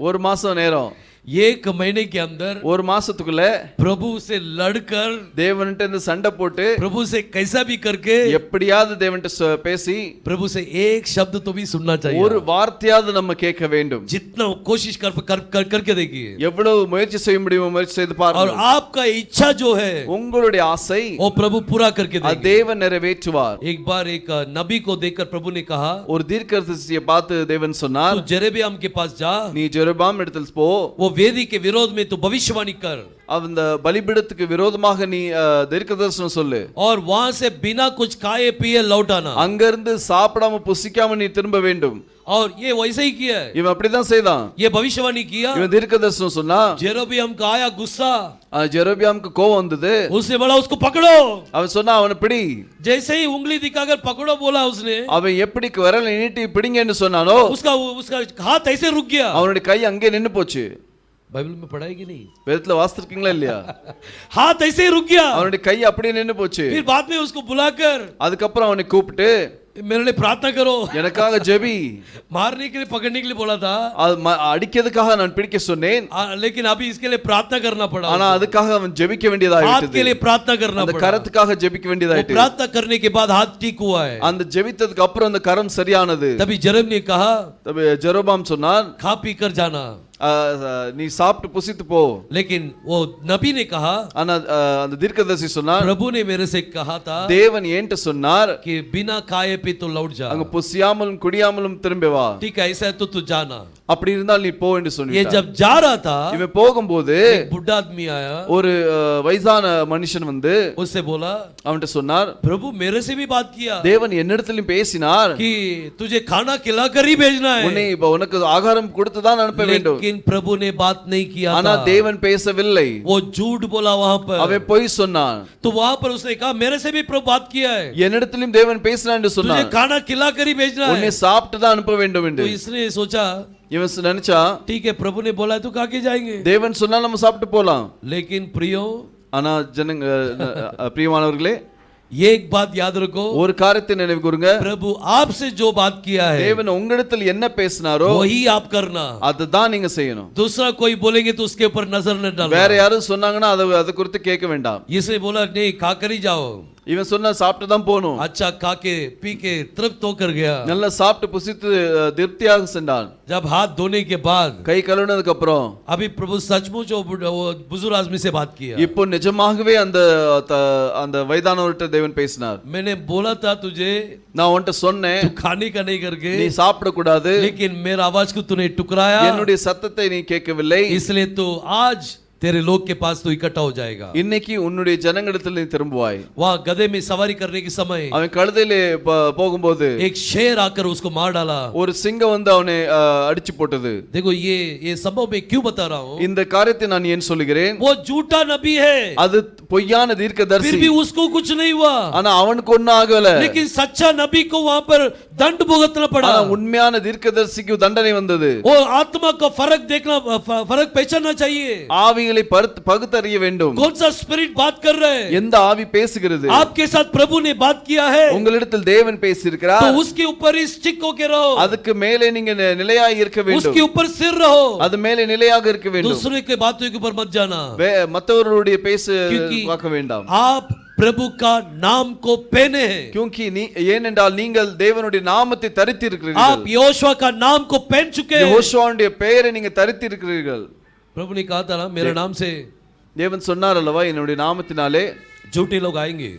[SPEAKER 2] ஒரு மாசம் நேரம்,
[SPEAKER 1] 1 महीने के अंदर
[SPEAKER 2] ஒரு மாசத்துக்குள்ள
[SPEAKER 1] प्रभु से लड़कर,
[SPEAKER 2] தேவன்ட்ட இருந்து சண்டை போட்டு,
[SPEAKER 1] प्रभु से कैसा भी करके,
[SPEAKER 2] எப்படியாவது தேவன்ட்ட பேசி,
[SPEAKER 1] प्रभु से एक शब्द तो भी सुनना चाहिए।
[SPEAKER 2] ஒரு வார்த்தையாவது நம்ம கேட்க வேண்டும்.
[SPEAKER 1] जितना कोशिश करके देखिए,
[SPEAKER 2] எவ்வளவு முயற்சி செய்ய முடியுமோ முயற்சி செய்து
[SPEAKER 1] और
[SPEAKER 2] பாருங்க.
[SPEAKER 1] आपका इच्छा जो है
[SPEAKER 2] உங்களுடைய ஆசை
[SPEAKER 1] वो प्रभु पूरा करके
[SPEAKER 2] அது
[SPEAKER 1] देंगे।
[SPEAKER 2] தேவன் நிறைவேற்றுவார்.
[SPEAKER 1] एक बार एक नबी को देखकर प्रभु ने कहा,
[SPEAKER 2] ஒரு தீர்க்கதரிசியை பார்த்து தேவன் சொன்னார்,
[SPEAKER 1] तू जेरेबियाम के पास जा,
[SPEAKER 2] நீ ஜெருபாம் இடத்தில் போ,
[SPEAKER 1] वो वेदी के विरोध में तू भविष्यवाणी कर,
[SPEAKER 2] அந்த பலிபீடத்துக்கு விரோதமாக நீ தீர்க்கதரிசனம் சொல்லு,
[SPEAKER 1] और वहां से बिना कुछ खाए पिए लौट आना।
[SPEAKER 2] அங்கிருந்து சாப்பிடாம புசிக்காம நீ திரும்ப வேண்டும்.
[SPEAKER 1] और ये वैसे ही किया है,
[SPEAKER 2] இவன் அப்படிதான் செய்தான்.
[SPEAKER 1] ये भविष्यवाणी किया।
[SPEAKER 2] இவன் தீர்க்கதரிசனம் சொன்னா,
[SPEAKER 1] जेरोबियाम का आया गुस्सा,
[SPEAKER 2] ஜெரோபியாமுக்கு கோபம் வந்தது.
[SPEAKER 1] उसने बोला उसको पकड़ो,
[SPEAKER 2] அவன் சொன்னா அவனை பிடி.
[SPEAKER 1] जैसे ही उंगली दिखाकर पकड़ो बोला उसने,
[SPEAKER 2] அவன் எப்படி விரல் நீட்டி பிடிங்கன்னு சொன்னானோ,
[SPEAKER 1] उसका हाथ ऐसे रुक गया।
[SPEAKER 2] அவனுடைய கை அங்கே நின்னு போச்சு.
[SPEAKER 1] बाइबल में पढ़ा है कि नहीं?
[SPEAKER 2] வேதத்துல வாசிச்சிருக்கீங்களா இல்லையா?
[SPEAKER 1] हाथ ऐसे रुक गया।
[SPEAKER 2] அவனுடைய கை அப்படியே நின்னு போச்சு.
[SPEAKER 1] फिर बाद में उसको बुलाकर,
[SPEAKER 2] அதுக்கப்புறம் அவனை கூப்பிட்டு,
[SPEAKER 1] मेरे लिए प्रार्थना करो,
[SPEAKER 2] எனக்காக ஜெபி.
[SPEAKER 1] मारने के लिए पकड़ने के लिए बोला था,
[SPEAKER 2] அடிக்கிறதுக்காக நான் பிடிக்க சொன்னேன்,
[SPEAKER 1] लेकिन अभी इसके लिए प्रार्थना करना पड़ा।
[SPEAKER 2] ஆனா அதுக்காக அவன் ஜெபிக்க
[SPEAKER 1] हाथ
[SPEAKER 2] வேண்டியதாயிட்டது.
[SPEAKER 1] के लिए प्रार्थना करना
[SPEAKER 2] அந்த
[SPEAKER 1] पड़ा।
[SPEAKER 2] கரத்துக்காக ஜெபிக்க வேண்டியதாயிட்டது.
[SPEAKER 1] प्रार्थना करने के बाद हाथ ठीक हुआ है।
[SPEAKER 2] அந்த ஜெபித்ததுக்கு அப்புறம் அந்த கரம் சரியானது.
[SPEAKER 1] तभी जेरेम ने कहा,
[SPEAKER 2] தபி ஜெரோபாம் சொன்னான்,
[SPEAKER 1] खा पी कर जाना,
[SPEAKER 2] நீ சாப்பிட்டு புசித்து போ.
[SPEAKER 1] लेकिन वो नबी ने कहा,
[SPEAKER 2] ஆனா அந்த தீர்க்கதரிசி சொன்னார்,
[SPEAKER 1] प्रभु ने मेरे से कहा था
[SPEAKER 2] தேவன் ஏன்ட்ட சொன்னார்,
[SPEAKER 1] कि बिना खाए पी तो लौट जा।
[SPEAKER 2] அங்க புசியாமலும் குடியாமலும் திரும்பி வா.
[SPEAKER 1] ठीक है, ऐसा है तो तू जाना।
[SPEAKER 2] அப்படி இருந்தால் நீ போ என்று
[SPEAKER 1] ये
[SPEAKER 2] சொன்னார்.
[SPEAKER 1] जब जा रहा था
[SPEAKER 2] இவன் போகும்போது
[SPEAKER 1] एक बुढ़ा आदमी आया,
[SPEAKER 2] ஒரு வயசான மனுஷன் வந்து
[SPEAKER 1] उससे बोला
[SPEAKER 2] அவன்கிட்ட சொன்னார்,
[SPEAKER 1] प्रभु मेरे से भी बात किया
[SPEAKER 2] தேவன் என்னிடத்திலும் பேசினார்,
[SPEAKER 1] कि तुझे खाना खिलाकर ही भेजना है,
[SPEAKER 2] உன்னை உனக்கு ஆகாரம் கொடுத்து தான் அனுப்ப வேண்டும்.
[SPEAKER 1] लेकिन प्रभु ने बात नहीं किया
[SPEAKER 2] ஆனா
[SPEAKER 1] था,
[SPEAKER 2] தேவன் பேசவில்லை,
[SPEAKER 1] वो झूठ बोला वहां पर।
[SPEAKER 2] அவன் பொய் சொன்னான்.
[SPEAKER 1] तो वहां पर उसने कहा मेरे से भी प्रभु बात किया है,
[SPEAKER 2] என்னிடத்திலும் தேவன் பேசினார் என்று
[SPEAKER 1] तुझे
[SPEAKER 2] சொன்னார்,
[SPEAKER 1] खाना खिलाकर ही भेजना
[SPEAKER 2] உன்னை
[SPEAKER 1] है।
[SPEAKER 2] சாப்பிட்டு தான் அனுப்ப வேண்டும்
[SPEAKER 1] तो
[SPEAKER 2] என்று.
[SPEAKER 1] इसने सोचा
[SPEAKER 2] இவன் நினைச்சா,
[SPEAKER 1] ठीक है प्रभु ने बोला है तो खा के जाएंगे,
[SPEAKER 2] தேவன் சொன்னா நம்ம சாப்பிட்டு போலாம்.
[SPEAKER 1] लेकिन प्रियो
[SPEAKER 2] ஆனா ஜனங்க பிரியமானவர்களே,
[SPEAKER 1] एक बात याद रखो,
[SPEAKER 2] ஒரு காரியத்தை நினைவு கூறுங்க,
[SPEAKER 1] प्रभु आपसे जो बात किया है
[SPEAKER 2] தேவன் உங்களிடத்தில் என்ன பேசினாரோ
[SPEAKER 1] वही आप करना,
[SPEAKER 2] அதுதான் நீங்க செய்யணும்.
[SPEAKER 1] दूसरा कोई बोलेंगे तो उसके ऊपर नजर न डालना।
[SPEAKER 2] வேற யாரும் சொன்னாங்கன்னா அதை குறித்து கேட்க வேண்டாம்.
[SPEAKER 1] इसने बोला नहीं खाकर ही जाओ,
[SPEAKER 2] இவன் சொன்னா சாப்பிட்டு தான் போகணும்.
[SPEAKER 1] अच्छा खा के पी के तृप्त होकर गया।
[SPEAKER 2] நல்லா சாப்பிட்டு புசித்து திருப்தியாக சென்றான்.
[SPEAKER 1] जब हाथ धोने के बाद
[SPEAKER 2] கை கழுவுனதுக்கு அப்புறம்
[SPEAKER 1] अभी प्रभु सचमुच वो बुजुर्ग आदमी से बात किया,
[SPEAKER 2] இப்போ நிஜமாகவே அந்த வயதானவர்கிட்ட தேவன் பேசினார்.
[SPEAKER 1] मैंने बोला था तुझे
[SPEAKER 2] நான் உன்கிட்ட சொன்னேன்,
[SPEAKER 1] तू खाने का नहीं करके,
[SPEAKER 2] நீ சாப்பிட கூடாது,
[SPEAKER 1] लेकिन मेरा आवाज को तूने टुकराया,
[SPEAKER 2] என்னுடைய சத்தத்தை நீ கேட்கவில்லை,
[SPEAKER 1] इसलिए तो आज तेरे लोग के पास तो इकट्ठा हो जाएगा।
[SPEAKER 2] இன்னைக்கு உன்னுடைய ஜனங்களிடத்தில் நீ திரும்புவாய்.
[SPEAKER 1] वहाँ गधे में सवारी करने के समय
[SPEAKER 2] அவன் கழுதையிலே போகும்போது
[SPEAKER 1] एक शेर आकर उसको मार डाला।
[SPEAKER 2] ஒரு சிங்கம் வந்து அவனை அடிச்சு போட்டது.
[SPEAKER 1] देखो ये संभव मैं क्यों बता रहा हूँ,
[SPEAKER 2] இந்த காரியத்தை நான் ஏன் சொல்லுகிறேன்,
[SPEAKER 1] वो झूठा नबी है,
[SPEAKER 2] அது பொய்யான
[SPEAKER 1] फिर
[SPEAKER 2] தீர்க்கதரிசி,
[SPEAKER 1] भी उसको कुछ नहीं हुआ,
[SPEAKER 2] ஆனா அவனுக்கு ஒண்ணும் ஆகல.
[SPEAKER 1] लेकिन सच्चा नबी को वहाँ पर दंड भुगतना पड़ा।
[SPEAKER 2] ஆனா உண்மையான தீர்க்கதரிசிக்கு தண்டனை வந்தது.
[SPEAKER 1] वो आत्मा का फर्क देखना, फर्क पहचानना चाहिए,
[SPEAKER 2] ஆவிகளை பகுத்தறிய வேண்டும்.
[SPEAKER 1] कौन सा स्पिरिट बात कर रहे हैं,
[SPEAKER 2] எந்த ஆவி பேசுகிறது,
[SPEAKER 1] आपके साथ प्रभु ने बात किया है
[SPEAKER 2] உங்களிடத்தில் தேவன் பேசியிருக்கிறார்,
[SPEAKER 1] तो उसके ऊपर ही स्टिक होके रहो,
[SPEAKER 2] அதுக்கு மேலே நீங்க நிலையாக இருக்க வேண்டும்,
[SPEAKER 1] उसके ऊपर सिर रहो,
[SPEAKER 2] அது மேலே நிலையாக இருக்க வேண்டும்.
[SPEAKER 1] दूसरे के बातों के ऊपर मत जाना,
[SPEAKER 2] மற்றவர்களுடைய பேச
[SPEAKER 1] क्योंकि
[SPEAKER 2] பார்க்க வேண்டாம்.
[SPEAKER 1] आप प्रभु का नाम को पहने हैं,
[SPEAKER 2] क्योंकि ஏனென்றால் நீங்கள் தேவனுடைய நாமத்தை தரித்து
[SPEAKER 1] आप
[SPEAKER 2] இருக்கிறீர்கள்,
[SPEAKER 1] यहोशुआ का नाम को पहन चुके हैं।
[SPEAKER 2] யெகோஷுவாவுடைய பெயரை நீங்க தரித்து இருக்கிறீர்கள்.
[SPEAKER 1] प्रभु ने कहा था ना मेरे नाम से
[SPEAKER 2] தேவன் சொன்னார் அல்லவா, என்னுடைய நாமத்தினாலே
[SPEAKER 1] झूठे लोग आएंगे,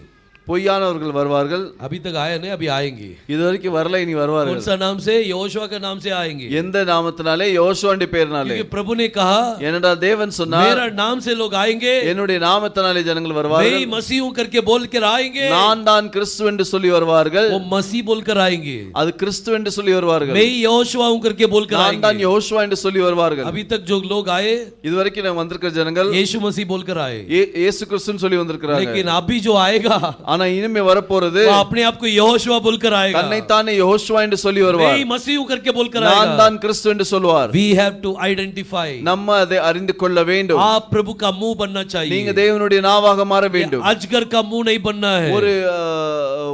[SPEAKER 2] பொய்யானவர்கள் வருவார்கள்.
[SPEAKER 1] अभी तक आए नहीं, अभी आएंगे।
[SPEAKER 2] இதுவரைக்கும் வரல, இனி
[SPEAKER 1] कौन
[SPEAKER 2] வருவார்கள்.
[SPEAKER 1] सा नाम से, यहोशुआ के नाम से आएंगे,
[SPEAKER 2] எந்த நாமத்தினாலே, யோசுவாவுடைய பெயரினாலே.
[SPEAKER 1] क्योंकि प्रभु ने कहा
[SPEAKER 2] ஏனென்றால் தேவன் சொன்னார்,
[SPEAKER 1] मेरा नाम से लोग आएंगे,
[SPEAKER 2] என்னுடைய நாமத்தினாலே ஜனங்கள்
[SPEAKER 1] मैं
[SPEAKER 2] வருவார்கள்,
[SPEAKER 1] ही मसीह हूं करके बोल कर आएंगे,
[SPEAKER 2] நான் தான் கிறிஸ்து என்று சொல்லி வருவார்கள்,
[SPEAKER 1] वो मसीह बोलकर आएंगे,
[SPEAKER 2] அது கிறிஸ்து என்று சொல்லி வருவார்கள்,
[SPEAKER 1] मैं ही यहोशुआ हूं करके बोलकर
[SPEAKER 2] நான் தான்
[SPEAKER 1] आएंगे।
[SPEAKER 2] யோசுவா என்று சொல்லி வருவார்கள்.
[SPEAKER 1] अभी तक जो लोग आए
[SPEAKER 2] இதுவரைக்கும் நம்ம வந்திருக்கிற ஜனங்கள்
[SPEAKER 1] यीशु मसीह बोलकर आए,
[SPEAKER 2] இயேசு கிறிஸ்துன்னு சொல்லி வந்திருக்கிறாங்க.
[SPEAKER 1] लेकिन अभी जो आएगा
[SPEAKER 2] ஆனா இனிமே வரப்போறது
[SPEAKER 1] वो अपने आप को यहोशुआ बोलकर आएगा,
[SPEAKER 2] தன்னைத்தானே யோசுவா என்று சொல்லி
[SPEAKER 1] मैं
[SPEAKER 2] வருவார்,
[SPEAKER 1] ही मसीह हूं करके बोलकर
[SPEAKER 2] நான்
[SPEAKER 1] आएगा।
[SPEAKER 2] தான் கிறிஸ்து என்று சொல்வார்.
[SPEAKER 1] We have to identify,
[SPEAKER 2] நம்ம அதை அறிந்து கொள்ள வேண்டும்.
[SPEAKER 1] आप प्रभु का मुंह बनना
[SPEAKER 2] நீங்க
[SPEAKER 1] चाहिए,
[SPEAKER 2] தேவனுடைய நாவாக மாற வேண்டும்.
[SPEAKER 1] अजगर का मुंह नहीं बनना है।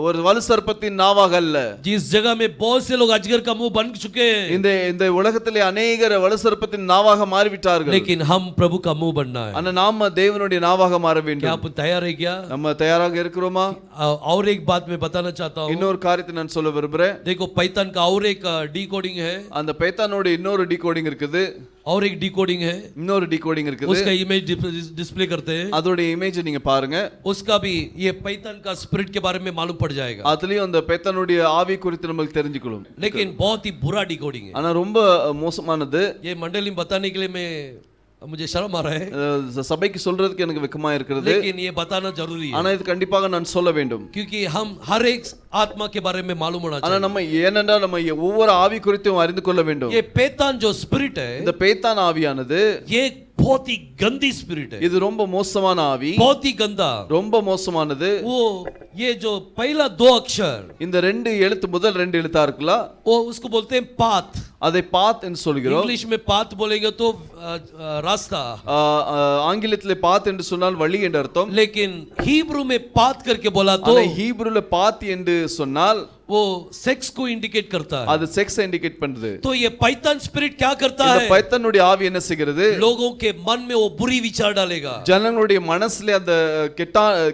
[SPEAKER 2] ஒரு வலு சர்ப்பத்தின் நாவாக அல்ல.
[SPEAKER 1] जिस जगह में बहुत से लोग अजगर का मुंह बन चुके हैं,
[SPEAKER 2] இந்த உலகத்திலே अनेகர் வலு சர்ப்பத்தின் நாவாக மாறிவிட்டார்கள்.
[SPEAKER 1] लेकिन हम प्रभु का मुंह बनना है।
[SPEAKER 2] ஆனா நாம தேவனுடைய நாவாக மாற
[SPEAKER 1] क्या
[SPEAKER 2] வேண்டும்.
[SPEAKER 1] आप तैयार है क्या?
[SPEAKER 2] நம்ம தயாராக இருக்கிறோமா?
[SPEAKER 1] और एक बात मैं बताना चाहता हूँ,
[SPEAKER 2] இன்னொரு காரியத்தை நான் சொல்ல விரும்புறேன்.
[SPEAKER 1] देखो पैतान का और एक डिकोडिंग है,
[SPEAKER 2] அந்த पैताனோட இன்னொரு டிகோடிங் இருக்குது,
[SPEAKER 1] और एक डिकोडिंग है,
[SPEAKER 2] இன்னொரு டிகோடிங் இருக்குது.
[SPEAKER 1] उसका इमेज डिस्प्ले करते हैं,
[SPEAKER 2] அதோட இமேஜ் நீங்க பாருங்க.
[SPEAKER 1] उसका भी ये पैतान का स्पिरिट के बारे में मालूम पड़ जाएगा,
[SPEAKER 2] அதுலயும் அந்த पैताனுடைய ஆவி குறித்து நமக்கு தெரிஞ்சுக்கணும்.
[SPEAKER 1] लेकिन बहुत ही बुरा डिकोडिंग है।
[SPEAKER 2] ஆனா ரொம்ப மோசமானது.
[SPEAKER 1] ये मंडली में बताने के लिए मैं मुझे शर्म आ रहा है,
[SPEAKER 2] சபைக்கு சொல்றதுக்கு எனக்கு வெக்கமா இருக்கிறது,
[SPEAKER 1] लेकिन ये बताना जरूरी है,
[SPEAKER 2] ஆனா இது கண்டிப்பாக நான் சொல்ல வேண்டும்.
[SPEAKER 1] क्योंकि हम हर एक आत्मा के बारे में मालूम होना
[SPEAKER 2] ஆனா
[SPEAKER 1] चाहिए।
[SPEAKER 2] நம்ம ஏனென்றால் நம்ம ஒவ்வொரு ஆவி குறித்தும் அறிந்து கொள்ள வேண்டும்.
[SPEAKER 1] ये पैतान जो स्पिरिट है,
[SPEAKER 2] இந்த பேத்தான் ஆவியானது
[SPEAKER 1] ये बहुत ही गंदी स्पिरिट है,
[SPEAKER 2] இது ரொம்ப மோசமான ஆவி,
[SPEAKER 1] बहुत ही गंदा।
[SPEAKER 2] ரொம்ப மோசமானது.
[SPEAKER 1] वो ये जो पहला दो अक्षर,
[SPEAKER 2] இந்த ரெண்டு எழுத்து, முதல் ரெண்டு எழுத்தா இருக்குல்ல,
[SPEAKER 1] वो उसको बोलते हैं पाथ,
[SPEAKER 2] அதை பாத் என்று சொல்கிறோம்.
[SPEAKER 1] इंग्लिश में पाथ बोलेंगे तो रास्ता,
[SPEAKER 2] ஆங்கிலத்திலே பாத் என்று சொன்னால் வழி என்று அர்த்தம்.
[SPEAKER 1] लेकिन हिब्रू में पाथ करके बोला तो
[SPEAKER 2] ஆனா ஹீப்ருல பாத் என்று சொன்னால்
[SPEAKER 1] वो सेक्स को इंडिकेट करता है।
[SPEAKER 2] அது செக்ஸ் இண்டிகேட் பண்ணுது.
[SPEAKER 1] तो ये पैतान स्पिरिट क्या करता
[SPEAKER 2] இந்த
[SPEAKER 1] है,
[SPEAKER 2] பைத்தானுடைய ஆவி என்ன செய்கிறது,
[SPEAKER 1] लोगों के मन में वो बुरी विचार डालेगा,
[SPEAKER 2] ஜனங்களுடைய மனசுல அந்த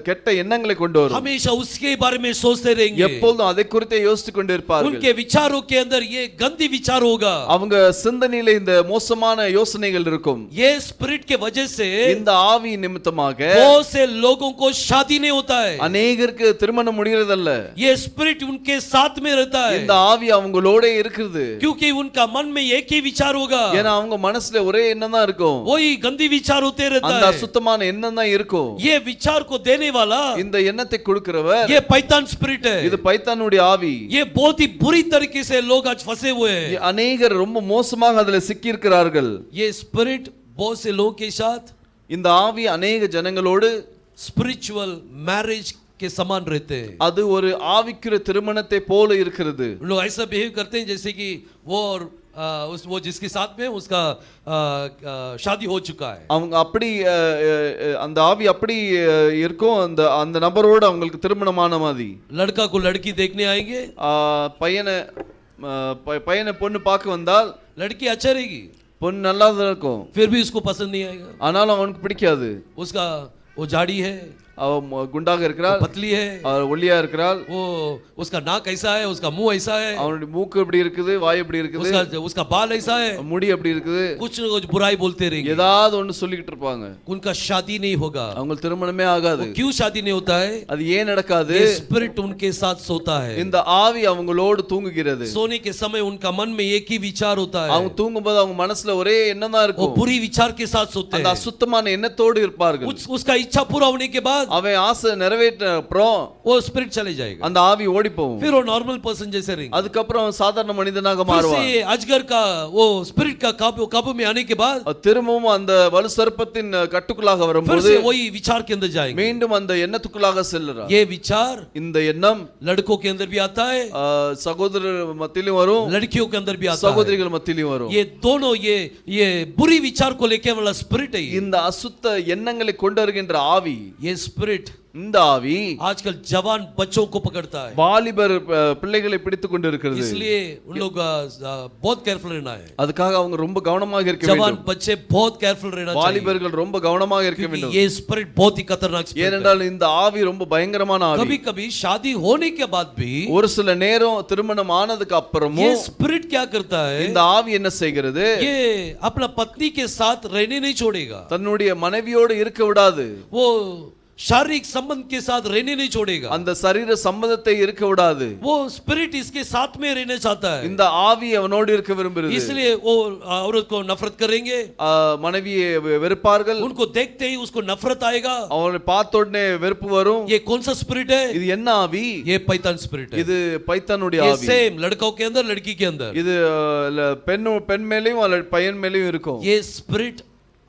[SPEAKER 2] கெட்ட எண்ணங்களை கொண்டு வரும்.
[SPEAKER 1] हमेशा उसके बारे में सोचते रहेंगे,
[SPEAKER 2] எப்பொழுதும் அதை குறித்தே யோசித்துக் கொண்டு இருப்பார்கள்.
[SPEAKER 1] उनके विचारों के अंदर ये गंदी विचार होगा,
[SPEAKER 2] அவங்க சிந்தனையில இந்த மோசமான யோசனைகள் இருக்கும்.
[SPEAKER 1] ये स्पिरिट के वजह से
[SPEAKER 2] இந்த ஆவி நிமித்தமாக
[SPEAKER 1] बहुत से लोगों को शादी नहीं होता है,
[SPEAKER 2] अनेகருக்கு திருமணம் முடிகிறதல்ல.
[SPEAKER 1] ये स्पिरिट उनके साथ में रहता है,
[SPEAKER 2] இந்த ஆவி அவங்களோட இருக்குது.
[SPEAKER 1] क्योंकि उनका मन में एक ही विचार होगा,
[SPEAKER 2] ஏன்னா அவங்க மனசுல ஒரே எண்ணம் தான் இருக்கும்.
[SPEAKER 1] वही गंदी विचार होते रहता
[SPEAKER 2] அந்த
[SPEAKER 1] है.
[SPEAKER 2] அசுத்தமான எண்ணம் தான் இருக்கும்.
[SPEAKER 1] ये विचार को देने वाला
[SPEAKER 2] இந்த எண்ணத்தை கொடுக்கிறவர்
[SPEAKER 1] ये पैतान स्पिरिट है.
[SPEAKER 2] இது பைத்தானுடைய ஆவி.
[SPEAKER 1] ये बहुत ही बुरी तरीके से लोग आज फंसे हुए हैं.
[SPEAKER 2] அநேகர் ரொம்ப மோசமாக அதுல சிக்கி இருக்கிறார்கள்.
[SPEAKER 1] ये स्पिरिट बहुत से लोगों के साथ
[SPEAKER 2] இந்த ஆவி अनेक ஜனங்களோடு
[SPEAKER 1] स्पिरिचुअल मैरिज के समान रहते हैं.
[SPEAKER 2] அது ஒரு ஆவிக்குரிய திருமணத்தை போல இருக்கிறது.
[SPEAKER 1] लोग ऐसा बिहेव करते हैं जैसे कि वो और वो जिसके साथ में उसका शादी हो चुका है.
[SPEAKER 2] அவங்க அப்படி அந்த ஆவி அப்படி இருக்கும். அந்த அந்த நபரோடு அவங்களுக்கு திருமணமான மாதிரி.
[SPEAKER 1] लड़का को लड़की देखने आएंगे,
[SPEAKER 2] பையனை பொண்ணு பார்க்க வந்தால்
[SPEAKER 1] लड़की अच्छा रहेगी,
[SPEAKER 2] பொண்ணு நல்லா தான் இருக்கும்,
[SPEAKER 1] फिर भी उसको पसंद नहीं आएगा.
[SPEAKER 2] ஆனாலும் அவனுக்கு பிடிக்காது.
[SPEAKER 1] उसका वो झाड़ी है,
[SPEAKER 2] அவ குண்டாக இருக்கிறாள்,
[SPEAKER 1] पतली है,
[SPEAKER 2] அவ ஒல்லியா இருக்கிறாள்,
[SPEAKER 1] वो उसका नाक ऐसा है, उसका मुंह ऐसा है,
[SPEAKER 2] அவனுடைய மூக்கு எப்படி இருக்குது, வாய் எப்படி இருக்குது,
[SPEAKER 1] उसका बाल ऐसा है,
[SPEAKER 2] முடி எப்படி இருக்குது,
[SPEAKER 1] कुछ न कुछ बुराई बोलते रहेंगे.
[SPEAKER 2] ஏதாவது ஒன்னு சொல்லிக்கிட்டு இருப்பாங்க.
[SPEAKER 1] उनका शादी नहीं होगा.
[SPEAKER 2] அவங்க திருமணமே ஆகாது.
[SPEAKER 1] क्यों शादी नहीं होता है?
[SPEAKER 2] அது ஏன் நடக்காது?
[SPEAKER 1] ये स्पिरिट उनके साथ सोता है.
[SPEAKER 2] இந்த ஆவி அவங்களோடு தூங்குகிறது.
[SPEAKER 1] सोने के समय उनका मन में एक ही विचार होता है.
[SPEAKER 2] அவங்க தூங்கும்போது அவங்க மனசுல ஒரே எண்ணம் தான்
[SPEAKER 1] वो
[SPEAKER 2] இருக்கும்.
[SPEAKER 1] बुरी विचार के साथ सोते
[SPEAKER 2] அந்த
[SPEAKER 1] हैं.
[SPEAKER 2] அசுத்தமான எண்ணத்தோடு இருப்பார்கள்.
[SPEAKER 1] उसका इच्छा पूरा होने के बाद
[SPEAKER 2] அவன் ஆசை நிறைவேற்ற அப்புறம்
[SPEAKER 1] वो स्पिरिट चले जाएगा.
[SPEAKER 2] அந்த ஆவி ஓடி போகும்.
[SPEAKER 1] फिर वो नॉर्मल पर्सन जैसे रहेंगे.
[SPEAKER 2] அதுக்கப்புறம் சாதாரண மனிதனாக
[SPEAKER 1] फिर
[SPEAKER 2] மாறுவான்.
[SPEAKER 1] से अजगर का वो स्पिरिट का काबू में आने के बाद
[SPEAKER 2] திரும்பவும் அந்த வலு சர்ப்பத்தின் கட்டுக்குள்ளாக
[SPEAKER 1] फिर
[SPEAKER 2] வரும்போது
[SPEAKER 1] से वही विचार के अंदर जाएंगे.
[SPEAKER 2] மீண்டும் அந்த எண்ணத்துக்குள்ளாக செல்லுறான்.
[SPEAKER 1] ये विचार
[SPEAKER 2] இந்த எண்ணம்
[SPEAKER 1] लड़कों के अंदर भी आता है,
[SPEAKER 2] சகோதரர் மத்தியிலும் வரும்,
[SPEAKER 1] लड़कियों के अंदर भी आता है.
[SPEAKER 2] சகோதரிகள் மத்தியிலும் வரும்.
[SPEAKER 1] ये दोनों ये बुरी विचार को लेके वाला स्पिरिट है.
[SPEAKER 2] இந்த அசுத்த எண்ணங்களை கொண்டு வருகின்ற ஆவி,
[SPEAKER 1] ये स्पिरिट
[SPEAKER 2] இந்த ஆவி
[SPEAKER 1] आजकल जवान बच्चों को पकड़ता है.
[SPEAKER 2] வாலிபர் பிள்ளைகளை பிடித்துக் கொண்டு இருக்கிறது.
[SPEAKER 1] इसलिए उन लोग बहुत केयरफुल रहना है.
[SPEAKER 2] அதுக்காக அவங்க ரொம்ப கவனமாக இருக்க
[SPEAKER 1] जवान
[SPEAKER 2] வேண்டும்.
[SPEAKER 1] बच्चे बहुत केयरफुल रहना चाहिए.
[SPEAKER 2] வாலிபர்கள் ரொம்ப கவனமாக இருக்க வேண்டும்.
[SPEAKER 1] ये स्पिरिट बहुत ही खतरनाक स्पिरिट है.
[SPEAKER 2] ஏனென்றால் இந்த ஆவி ரொம்ப பயங்கரமான ஆவி.
[SPEAKER 1] कभी-कभी शादी होने के बाद भी
[SPEAKER 2] ஒரு சில நேரம் திருமணம் ஆனதுக்கு அப்புறமும்
[SPEAKER 1] ये स्पिरिट क्या करता है?
[SPEAKER 2] இந்த ஆவி என்ன செய்கிறது?
[SPEAKER 1] ये अपना पत्नी के साथ रहने नहीं छोड़ेगा.
[SPEAKER 2] தன்னுடைய மனைவியோடு இருக்க விடாது.
[SPEAKER 1] वो शारीरिक संबंध के साथ रहने नहीं छोड़ेगा.
[SPEAKER 2] அந்த சரீர சம்பந்தத்தை இருக்க விடாது.
[SPEAKER 1] वो स्पिरिट इसके साथ में रहना चाहता है.
[SPEAKER 2] இந்த ஆவி அவனோடு இருக்க விரும்புகிறது.
[SPEAKER 1] इसलिए वो औरत को नफरत करेंगे,
[SPEAKER 2] மனைவியை வெறுப்பார்கள்.
[SPEAKER 1] उनको देखते ही उसको नफरत आएगा.
[SPEAKER 2] அவனை பார்த்த உடனே வெறுப்பு வரும்.
[SPEAKER 1] ये कौन सा स्पिरिट है?
[SPEAKER 2] இது என்ன ஆவி?
[SPEAKER 1] ये पैतान स्पिरिट है.
[SPEAKER 2] இது பைத்தானுடைய
[SPEAKER 1] ये
[SPEAKER 2] ஆவி.
[SPEAKER 1] सेम लड़कों के अंदर लड़की के अंदर.
[SPEAKER 2] இது பெண் மேலயும் பையன் மேலயும் இருக்கும்.
[SPEAKER 1] ये स्पिरिट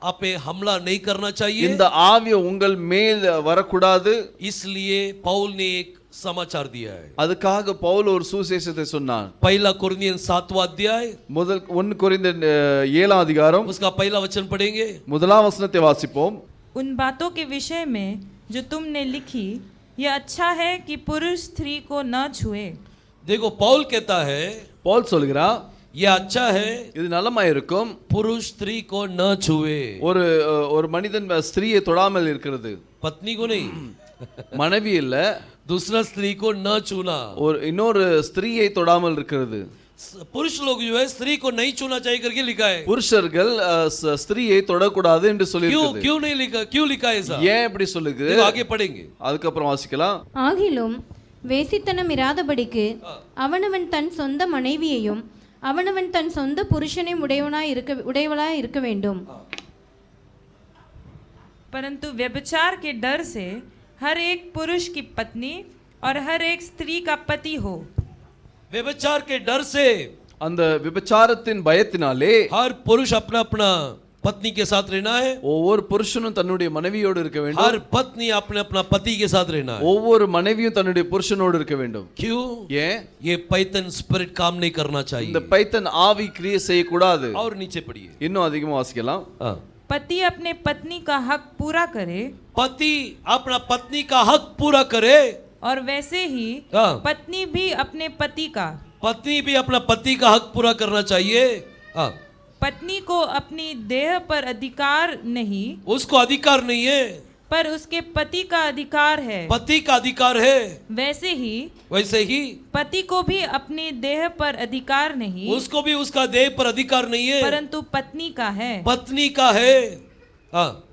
[SPEAKER 1] आप पे हमला नहीं करना चाहिए.
[SPEAKER 2] இந்த ஆவி உங்கள் மேல் வரக்கூடாது.
[SPEAKER 1] इसलिए पौल ने एक समाचार दिया है.
[SPEAKER 2] அதுக்காக பவுல் ஒரு சுவிசேஷத்தை சொன்னான்.
[SPEAKER 1] पहला कोरिन्थियन 7वां अध्याय
[SPEAKER 2] முதல் 1 கொரிந்தியர் 7ஆம் அதிகாரம்
[SPEAKER 1] उसका पहला वचन पढ़ेंगे.
[SPEAKER 2] முதலாம் வசனத்தை வாசிப்போம்.
[SPEAKER 4] उन बातों के विषय में जो तुमने लिखी, यह अच्छा है कि पुरुष स्त्री को न छुए.
[SPEAKER 1] देखो पौल कहता है
[SPEAKER 2] பவுல் சொல்கிறான்,
[SPEAKER 1] यह अच्छा है
[SPEAKER 2] இது நலமா இருக்கும்
[SPEAKER 1] पुरुष स्त्री को न छुए.
[SPEAKER 2] ஒரு மனிதன் ஸ்திரியை தொடாமல் இருக்கிறது.
[SPEAKER 1] पत्नी को नहीं,
[SPEAKER 2] மனைவி இல்ல,
[SPEAKER 1] दूसरा स्त्री को न छूना.
[SPEAKER 2] ஒரு இன்னொரு ஸ்திரியை தொடாமல் இருக்கிறது.
[SPEAKER 1] पुरुष लोग जो है स्त्री को नहीं छूना चाहिए करके लिखा है.
[SPEAKER 2] புருஷர்கள் ஸ்திரியை தொடக்கூடாது என்று சொல்லி
[SPEAKER 1] क्यों
[SPEAKER 2] இருக்குது.
[SPEAKER 1] क्यों नहीं लिखा? क्यों लिखा है ऐसा?
[SPEAKER 2] ஏன் இப்படி சொல்லுது?
[SPEAKER 1] देखो आगे पढ़ेंगे.
[SPEAKER 2] அதுக்கப்புறம் வாசிக்கலாம்.
[SPEAKER 3] ஆகிலும் வேசித்தனம் இராதபடிக்கு அவனவன் தன் சொந்த மனைவியையும் அவனவன் தன் சொந்த புருஷனையும் உடையவளாய் இருக்க வேண்டும்.
[SPEAKER 4] परंतु व्यभिचार के डर से हर एक पुरुष की पत्नी और हर एक स्त्री का पति हो.
[SPEAKER 1] व्यभिचार के डर से
[SPEAKER 2] அந்த விபச்சாரத்தின் பயத்தினாலே
[SPEAKER 1] हर पुरुष अपना अपना पत्नी के साथ रहना है.
[SPEAKER 2] ஒவ்வொரு புருஷனும் தன்னுடைய மனைவியோடு இருக்க வேண்டும்.
[SPEAKER 1] हर पत्नी अपने अपना पति के साथ रहना है.
[SPEAKER 2] ஒவ்வொரு மனைவியும் தன்னுடைய புருஷனோடு இருக்க வேண்டும்.
[SPEAKER 1] क्यों?
[SPEAKER 2] ஏன்?
[SPEAKER 1] ये पैतन स्पिरिट काम नहीं करना चाहिए.
[SPEAKER 2] இந்த பைத்தன் ஆவி கிரியை செய்யக்கூடாது.
[SPEAKER 1] और नीचे पढ़िए.
[SPEAKER 2] இன்னும் அதிகமா வாசிக்கலாம்.
[SPEAKER 4] पति अपने पत्नी का हक पूरा करे,
[SPEAKER 1] पति अपना पत्नी का हक पूरा करे,
[SPEAKER 4] और वैसे ही पत्नी भी अपने पति का.
[SPEAKER 1] पत्नी भी अपना पति का हक पूरा करना चाहिए.
[SPEAKER 4] पत्नी को अपनी देह पर अधिकार नहीं,
[SPEAKER 1] उसको अधिकार नहीं है,
[SPEAKER 4] पर उसके पति का अधिकार है.
[SPEAKER 1] पति का अधिकार है.
[SPEAKER 4] वैसे ही पति को भी अपनी देह पर अधिकार नहीं,
[SPEAKER 1] उसको भी उसका देह पर अधिकार नहीं है,
[SPEAKER 4] परंतु पत्नी का है.
[SPEAKER 1] पत्नी का है.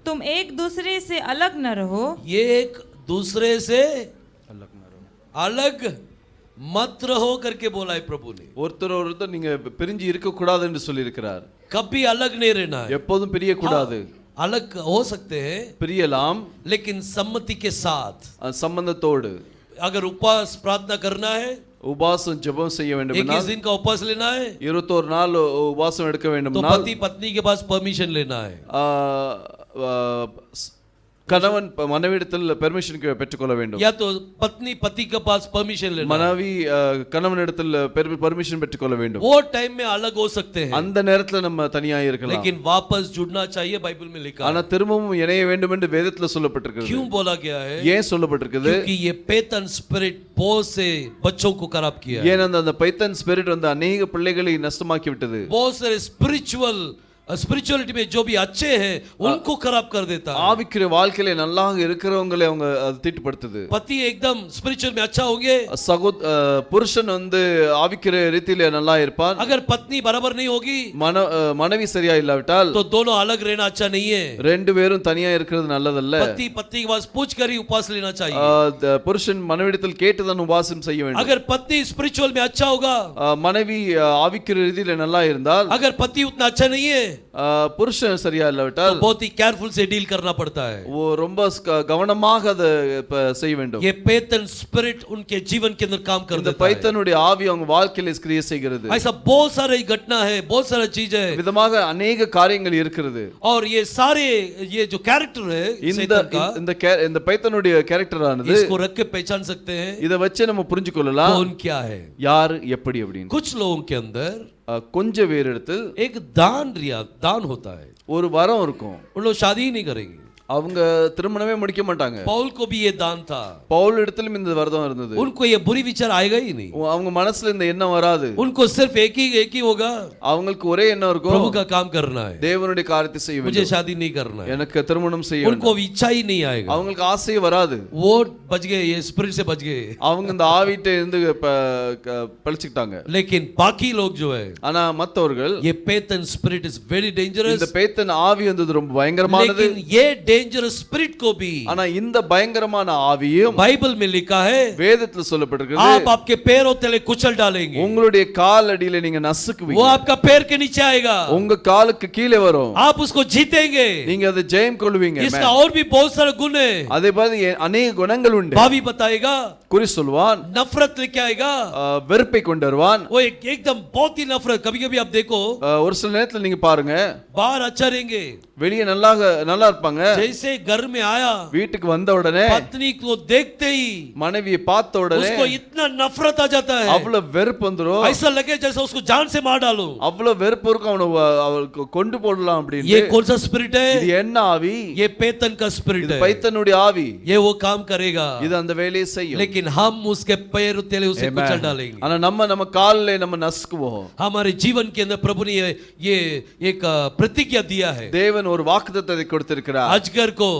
[SPEAKER 4] तुम एक दूसरे से अलग न रहो,
[SPEAKER 1] एक दूसरे से अलग मत रहो करके बोला है प्रभु ने।
[SPEAKER 2] ஒருத்தர் நீங்க பிரிஞ்சு இருக்க கூடாது என்று சொல்லி இருக்கிறார்.
[SPEAKER 1] कभी अलग नहीं रहना है,
[SPEAKER 2] எப்போதும் பிரிய கூடாது.
[SPEAKER 1] अलग हो सकते हैं
[SPEAKER 2] பிரியலாம்,
[SPEAKER 1] लेकिन सम्मति के साथ।
[SPEAKER 2] சம்பந்தத்தோடு.
[SPEAKER 1] अगर उपवास प्रार्थना करना है,
[SPEAKER 2] உபாசம் ஜெபம் செய்ய வேண்டும்
[SPEAKER 1] 21 दिन का उपवास लेना है,
[SPEAKER 2] 21 நாள் உபாசம் எடுக்க வேண்டும்.
[SPEAKER 1] तो पति पत्नी के पास परमिशन लेना है।
[SPEAKER 2] கணவன் மனைவியிடத்தில் பெர்மிஷன் பெற்றுக்கொள்ள வேண்டும்.
[SPEAKER 1] या तो पत्नी पति के पास परमिशन लेना,
[SPEAKER 2] மனைவி கணவனிடத்தில் பெர்மிஷன் பெற்றுக்கொள்ள வேண்டும்.
[SPEAKER 1] वो टाइम में अलग हो सकते हैं,
[SPEAKER 2] அந்த நேரத்துல நம்ம தனியா இருக்கலாம்.
[SPEAKER 1] लेकिन वापस जुड़ना चाहिए, बाइबल में लिखा है।
[SPEAKER 2] ஆனா திரும்பவும் இணைய வேண்டும் என்று வேதத்துல சொல்லப்பட்டிருக்கிறது.
[SPEAKER 1] क्यों बोला गया है?
[SPEAKER 2] ஏன் சொல்லப்பட்டிருக்குது?
[SPEAKER 1] क्योंकि ये पैतन स्पिरिट बहुत से बच्चों को खराब किया है।
[SPEAKER 2] ஏன் அந்த பைத்தன் ஸ்பிரிட் வந்து अनेक பிள்ளைகளை நஷ்டமாக்கி விட்டது.
[SPEAKER 1] बहुत सारे स्पिरिचुअलिटी में जो भी अच्छे हैं उनको खराब कर देता है।
[SPEAKER 2] ஆவிக்குரிய வாழ்க்கையில நல்லா இருக்கிறவங்களை அவங்க அது தீட்டுப்படுத்துது.
[SPEAKER 1] पति एकदम स्पिरिचुअल में अच्छा होंगे,
[SPEAKER 2] புருஷன் வந்து ஆவிக்குரிய ரீதியில நல்லா இருப்பார்.
[SPEAKER 1] अगर पत्नी बराबर नहीं होगी,
[SPEAKER 2] மனைவி சரியா இல்லாவிட்டால்,
[SPEAKER 1] तो दोनों अलग रहना अच्छा नहीं है।
[SPEAKER 2] ரெண்டு பேரும் தனியா இருக்கிறது நல்லதல்ல.
[SPEAKER 1] पति पत्नी के पास पूछ कर ही उपवास लेना चाहिए।
[SPEAKER 2] புருஷன் மனைவியிடத்தில் கேட்டுதான் உபாசம் செய்ய வேண்டும்.
[SPEAKER 1] अगर पत्नी स्पिरिचुअल में अच्छा होगा,
[SPEAKER 2] மனைவி ஆவிக்குரிய ரீதியில நல்லா இருந்தால்,
[SPEAKER 1] अगर पति उतना अच्छा नहीं है,
[SPEAKER 2] புருஷன் சரியா இல்லாவிட்டால்,
[SPEAKER 1] तो बहुत ही केयरफुल से डील करना पड़ता है।
[SPEAKER 2] वो ரொம்ப கவனமாக அதை செய்ய வேண்டும்.
[SPEAKER 1] ये पैतन स्पिरिट उनके जीवन के अंदर काम कर
[SPEAKER 2] இந்த
[SPEAKER 1] देता है।
[SPEAKER 2] பைத்தனுடைய ஆவி அவங்க வாழ்க்கையில கிரியை செய்கிறது.
[SPEAKER 1] ऐसा बहुत सारे घटना है, बहुत सारा चीज है,
[SPEAKER 2] விதமாக अनेक காரியங்கள் இருக்கிறது.
[SPEAKER 1] और ये सारे ये जो कैरेक्टर है शैतान का,
[SPEAKER 2] இந்த பைத்தனுடைய கேரக்டர் ஆனது,
[SPEAKER 1] इसको रख के पहचान सकते हैं
[SPEAKER 2] இத வச்சு நம்ம புரிஞ்சுக்கொள்ளலாம்
[SPEAKER 1] कौन क्या है,
[SPEAKER 2] யார் எப்படி அப்படின்னு.
[SPEAKER 1] कुछ लोगों के अंदर
[SPEAKER 2] கொஞ்ச பேர் இடத்தில்
[SPEAKER 1] एक दान होता है,
[SPEAKER 2] ஒரு வரம் இருக்கும்.
[SPEAKER 1] उन लोग शादी ही नहीं करेंगे।
[SPEAKER 2] அவங்க திருமணமே முடிக்க மாட்டாங்க.
[SPEAKER 1] पौल को भी ये दान था,
[SPEAKER 2] பவுல் இடத்திலும் இந்த வரதம் இருந்தது.
[SPEAKER 1] उनको ये बुरी विचार आएगा ही नहीं,
[SPEAKER 2] அவங்க மனசுல இந்த எண்ணம் வராது.
[SPEAKER 1] उनको सिर्फ एक ही होगा,
[SPEAKER 2] அவங்களுக்கு ஒரே எண்ணம் இருக்கும்,
[SPEAKER 1] प्रभु का काम करना है,
[SPEAKER 2] தேவனுடைய காரியத்தை செய்ய
[SPEAKER 1] मुझे
[SPEAKER 2] வேண்டும்,
[SPEAKER 1] शादी नहीं करना है,
[SPEAKER 2] எனக்கு திருமணம் செய்ய வேண்டும்.
[SPEAKER 1] उनको इच्छा ही नहीं आएगा,
[SPEAKER 2] அவங்களுக்கு ஆசை வராது.
[SPEAKER 1] वो बच गए, ये स्पिरिट से बच गए,
[SPEAKER 2] அவங்க இந்த ஆவிட்ட இருந்து பழிச்சுக்கிட்டாங்க.
[SPEAKER 1] लेकिन बाकी लोग जो है,
[SPEAKER 2] ஆனா மத்தவர்கள்,
[SPEAKER 1] ये पैतन स्पिरिट इज वेरी डेंजरस,
[SPEAKER 2] இந்த பேத்தன் ஆவி வந்து ரொம்ப பயங்கரமானது.
[SPEAKER 1] लेकिन ये डेंजरस स्पिरिट को भी,
[SPEAKER 2] ஆனா இந்த பயங்கரமான ஆவியும்
[SPEAKER 1] बाइबल में लिखा है,
[SPEAKER 2] வேதத்துல சொல்லப்பட்டிருக்கிறது,
[SPEAKER 1] आप आपके पैरों तले कुचल डालेंगे,
[SPEAKER 2] உங்களுடைய கால் அடியில நீங்க நசுக்குவீங்க,
[SPEAKER 1] वो आपका पैर के नीचे आएगा,
[SPEAKER 2] உங்க காலுக்கு கீழே வரும்,
[SPEAKER 1] आप उसको जीतेंगे,
[SPEAKER 2] நீங்க அதை ஜெயம் கொள்வீங்க.
[SPEAKER 1] इसका और भी बहुत सारे गुण है,
[SPEAKER 2] அதே மாதிரி अनेक குணங்கள் உண்டு.
[SPEAKER 1] भावी बताएगा,
[SPEAKER 2] குறி சொல்வான்,
[SPEAKER 1] नफरत लेके आएगा,
[SPEAKER 2] வெறுப்பை கொண்டு வருவான்.
[SPEAKER 1] वो एकदम बहुत ही नफरत। कभी कभी आप देखो,
[SPEAKER 2] ஒரு சில நேரத்துல நீங்க பாருங்க,
[SPEAKER 1] बाहर अच्छा रहेंगे,
[SPEAKER 2] வெளியே நல்லா இருப்பாங்க,
[SPEAKER 1] जैसे घर में आया,
[SPEAKER 2] வீட்டுக்கு வந்த உடனே
[SPEAKER 1] पत्नी को देखते ही
[SPEAKER 2] மனைவியை பார்த்த உடனே
[SPEAKER 1] उसको इतना नफरत आ जाता है,
[SPEAKER 2] அவ்வளவு வெறுப்பு வந்துரும்,
[SPEAKER 1] ऐसा लगे जैसे उसको जान से मार डालो,
[SPEAKER 2] அவ்வளவு வெறுப்பு இருக்கும், அவனுக்கு கொண்டு போடலாம் அப்படின்னு.
[SPEAKER 1] ये कौन सा स्पिरिट है?
[SPEAKER 2] இது என்ன ஆவி?
[SPEAKER 1] ये पैतन का स्पिरिट
[SPEAKER 2] இது
[SPEAKER 1] है,
[SPEAKER 2] பைத்தனுடைய ஆவி.
[SPEAKER 1] ये वो काम करेगा,
[SPEAKER 2] இது அந்த வேலையை செய்யும்.
[SPEAKER 1] लेकिन हम उसके पैर तले उसे कुचल डालेंगे।
[SPEAKER 2] ஆனா நம்ம கால்ல நம்ம நசுக்குவோம்.
[SPEAKER 1] हमारे जीवन के अंदर प्रभु ने ये एक प्रतिज्ञा दिया है,
[SPEAKER 2] தேவன் ஒரு வாக்குத்தத்தத்தை கொடுத்திருக்கிறார்.
[SPEAKER 1] अजगर को,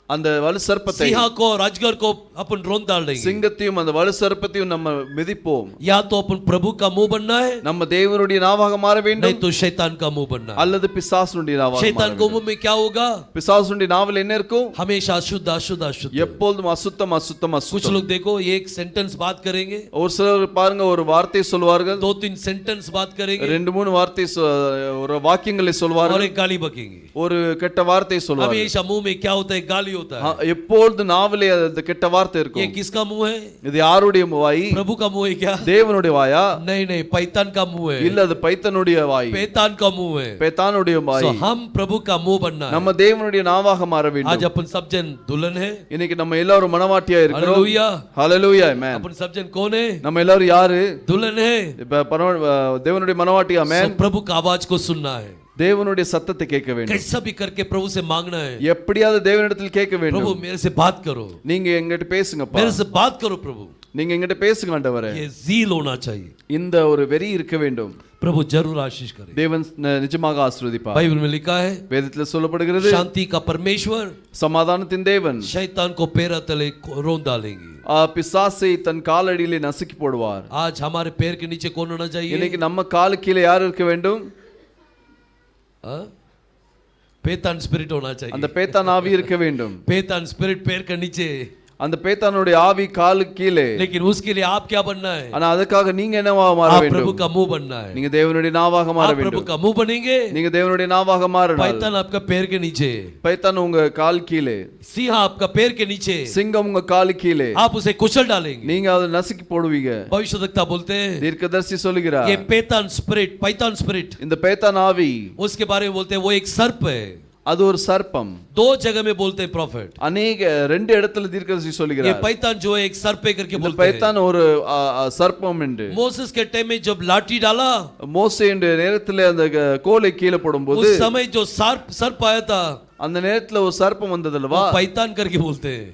[SPEAKER 2] அந்த வலு சர்ப்பத்தை,
[SPEAKER 1] सिंह को और अजगर को अपन रोन डाल देंगे,
[SPEAKER 2] சிங்கத்தையும் அந்த வலு சர்ப்பத்தையும் நம்ம மிதிப்போம்.
[SPEAKER 1] या तो अपन प्रभु का मुंह बनना है,
[SPEAKER 2] நம்ம தேவனுடைய நாவாக மாற வேண்டும்,
[SPEAKER 1] नहीं तो शैतान का मुंह बनना है।
[SPEAKER 2] அல்லது பிசாசுடைய நாவாக மாற
[SPEAKER 1] शैतान को
[SPEAKER 2] வேண்டும்.
[SPEAKER 1] मुंह में क्या होगा?
[SPEAKER 2] பிசாசுடைய நாவில் என்ன இருக்கும்?
[SPEAKER 1] हमेशा अशुद्ध अशुद्ध अशुद्ध,
[SPEAKER 2] எப்பொழுதும் அசுத்தம் அசுத்தம்
[SPEAKER 1] कुछ
[SPEAKER 2] அசுத்தம்.
[SPEAKER 1] लोग देखो एक सेंटेंस बात करेंगे,
[SPEAKER 2] ஒரு சிலர் பாருங்க ஒரு வார்த்தை சொல்வார்கள்,
[SPEAKER 1] 2-3 सेंटेंस बात करेंगे,
[SPEAKER 2] 2-3 வார்த்தை ஒரு வாக்கியங்களை
[SPEAKER 1] और
[SPEAKER 2] சொல்வார்கள்,
[SPEAKER 1] एक गाली बकेंगे।
[SPEAKER 2] ஒரு கெட்ட வார்த்தை சொல்வார்கள்.
[SPEAKER 1] हमेशा मुंह में क्या होता है? गाली होता है।
[SPEAKER 2] எப்பொழுது நாவிலே அந்த கெட்ட வார்த்தை
[SPEAKER 1] ये
[SPEAKER 2] இருக்கும்.
[SPEAKER 1] किसका मुंह है?
[SPEAKER 2] இது யாருடைய வாய்?
[SPEAKER 1] प्रभु का मुंह है क्या?
[SPEAKER 2] தேவனுடைய வாயா?
[SPEAKER 1] नहीं नहीं, पैतान का मुंह है,
[SPEAKER 2] இல்ல அது பைத்தனுடைய வாய்,
[SPEAKER 1] पैतान का मुंह है।
[SPEAKER 2] பேத்தானுடைய வாய்.
[SPEAKER 1] So हम प्रभु का मुंह बनना है।
[SPEAKER 2] நம்ம தேவனுடைய நாவாக மாற
[SPEAKER 1] आज
[SPEAKER 2] வேண்டும்.
[SPEAKER 1] अपन सब जन दुल्हन है,
[SPEAKER 2] இன்னைக்கு நம்ம எல்லாரும் மனவாட்டியா இருக்கிறோம்.
[SPEAKER 1] हालेलुया।
[SPEAKER 2] ஹalleluya ஆமென்.
[SPEAKER 1] अपन सब जन कौन है?
[SPEAKER 2] நம்ம எல்லாரும் யாரு?
[SPEAKER 1] दुल्हन है।
[SPEAKER 2] இப்ப தேவனுடைய மனவாட்டி ஆமென்.
[SPEAKER 1] So प्रभु का आवाज को सुनना है,
[SPEAKER 2] தேவனுடைய சத்தத்தை கேட்க வேண்டும்.
[SPEAKER 1] कैसा भी करके प्रभु से मांगना है,
[SPEAKER 2] எப்படியாவது தேவனிடத்தில் கேட்க
[SPEAKER 1] प्रभु
[SPEAKER 2] வேண்டும்.
[SPEAKER 1] मेरे से बात करो,
[SPEAKER 2] நீங்க எங்கிட்ட பேசுங்கப்பா,
[SPEAKER 1] मेरे से बात करो प्रभु,
[SPEAKER 2] நீங்க எங்கிட்ட பேசுங்க ஆண்டவரே.
[SPEAKER 1] ये ज़ील होना चाहिए।
[SPEAKER 2] இந்த ஒரு வெறி இருக்க வேண்டும்.
[SPEAKER 1] प्रभु जरूर आशीष करे।
[SPEAKER 2] தேவன் நிஜமாக ஆசீர்வதிப்பார்.
[SPEAKER 1] बाइबल में लिखा है,
[SPEAKER 2] வேதத்தில் சொல்லப்படுகிறது,
[SPEAKER 1] शांति का परमेश्वर
[SPEAKER 2] சமாதானத்தின் தேவன்
[SPEAKER 1] शैतान को पैर तले रोन डालेंगे।
[SPEAKER 2] பிசாசை தன் காலடியிலே நசுக்கி போடுவார்.
[SPEAKER 1] आज हमारे पैर के नीचे कौन होना चाहिए?
[SPEAKER 2] இன்னைக்கு நம்ம காலுக்கு கீழே யார் இருக்க வேண்டும்?
[SPEAKER 1] पैतान स्पिरिट होना चाहिए।
[SPEAKER 2] அந்த பேத்தான் ஆவி இருக்க வேண்டும்.
[SPEAKER 1] पैतान स्पिरिट पैर के नीचे,
[SPEAKER 2] அந்த பேத்தானுடைய ஆவி காலுக்கு கீழே.
[SPEAKER 1] लेकिन उसके लिए आप क्या बनना है?
[SPEAKER 2] ஆனா அதுக்காக நீங்க என்னவா மாற
[SPEAKER 1] आप
[SPEAKER 2] வேண்டும்?
[SPEAKER 1] प्रभु का मुंह बनना है।
[SPEAKER 2] நீங்க தேவனுடைய நாவாக மாற
[SPEAKER 1] आप प्रभु
[SPEAKER 2] வேண்டும்.
[SPEAKER 1] का मुंह बनेंगे।
[SPEAKER 2] நீங்க தேவனுடைய நாவாக மாறினால்
[SPEAKER 1] पैतान आपका पैर के नीचे,
[SPEAKER 2] பைத்தான் உங்க கால் கீழே,
[SPEAKER 1] सिंह आपका पैर के नीचे,
[SPEAKER 2] சிங்கம் உங்க கால் கீழே,
[SPEAKER 1] आप उसे कुचल डालेंगे।
[SPEAKER 2] நீங்க அதை நசுக்கி போடுவீங்க.
[SPEAKER 1] भविष्यद्वक्ता बोलते हैं
[SPEAKER 2] தீர்க்கதரிசி சொல்லுகிறார்,
[SPEAKER 1] ये पैतान स्पिरिट,
[SPEAKER 2] இந்த பேத்தான் ஆவி
[SPEAKER 1] उसके बारे में बोलते हैं वो एक सर्प है।
[SPEAKER 2] அது ஒரு சர்ப்பம்.
[SPEAKER 1] दो जगह में बोलते हैं प्रॉफिट।
[SPEAKER 2] அநேக ரெண்டு இடத்துல தீர்க்கதரிசி
[SPEAKER 1] ये
[SPEAKER 2] சொல்லுகிறார்,
[SPEAKER 1] पैतान जो है एक सर्प है करके
[SPEAKER 2] இந்த
[SPEAKER 1] बोलते हैं।
[SPEAKER 2] பைத்தான் ஒரு சர்ப்பம் என்று.
[SPEAKER 1] मोसेस के टाइम में जब लाठी डाला,
[SPEAKER 2] மோசே என்ற நேரத்துல அந்த கோலை கீழே போடும்போது
[SPEAKER 1] उस समय जो सर्प आया था,
[SPEAKER 2] அந்த நேரத்துல ஒரு சர்ப்பம் வந்ததல்லவா,
[SPEAKER 1] वो पैतान करके बोलते हैं।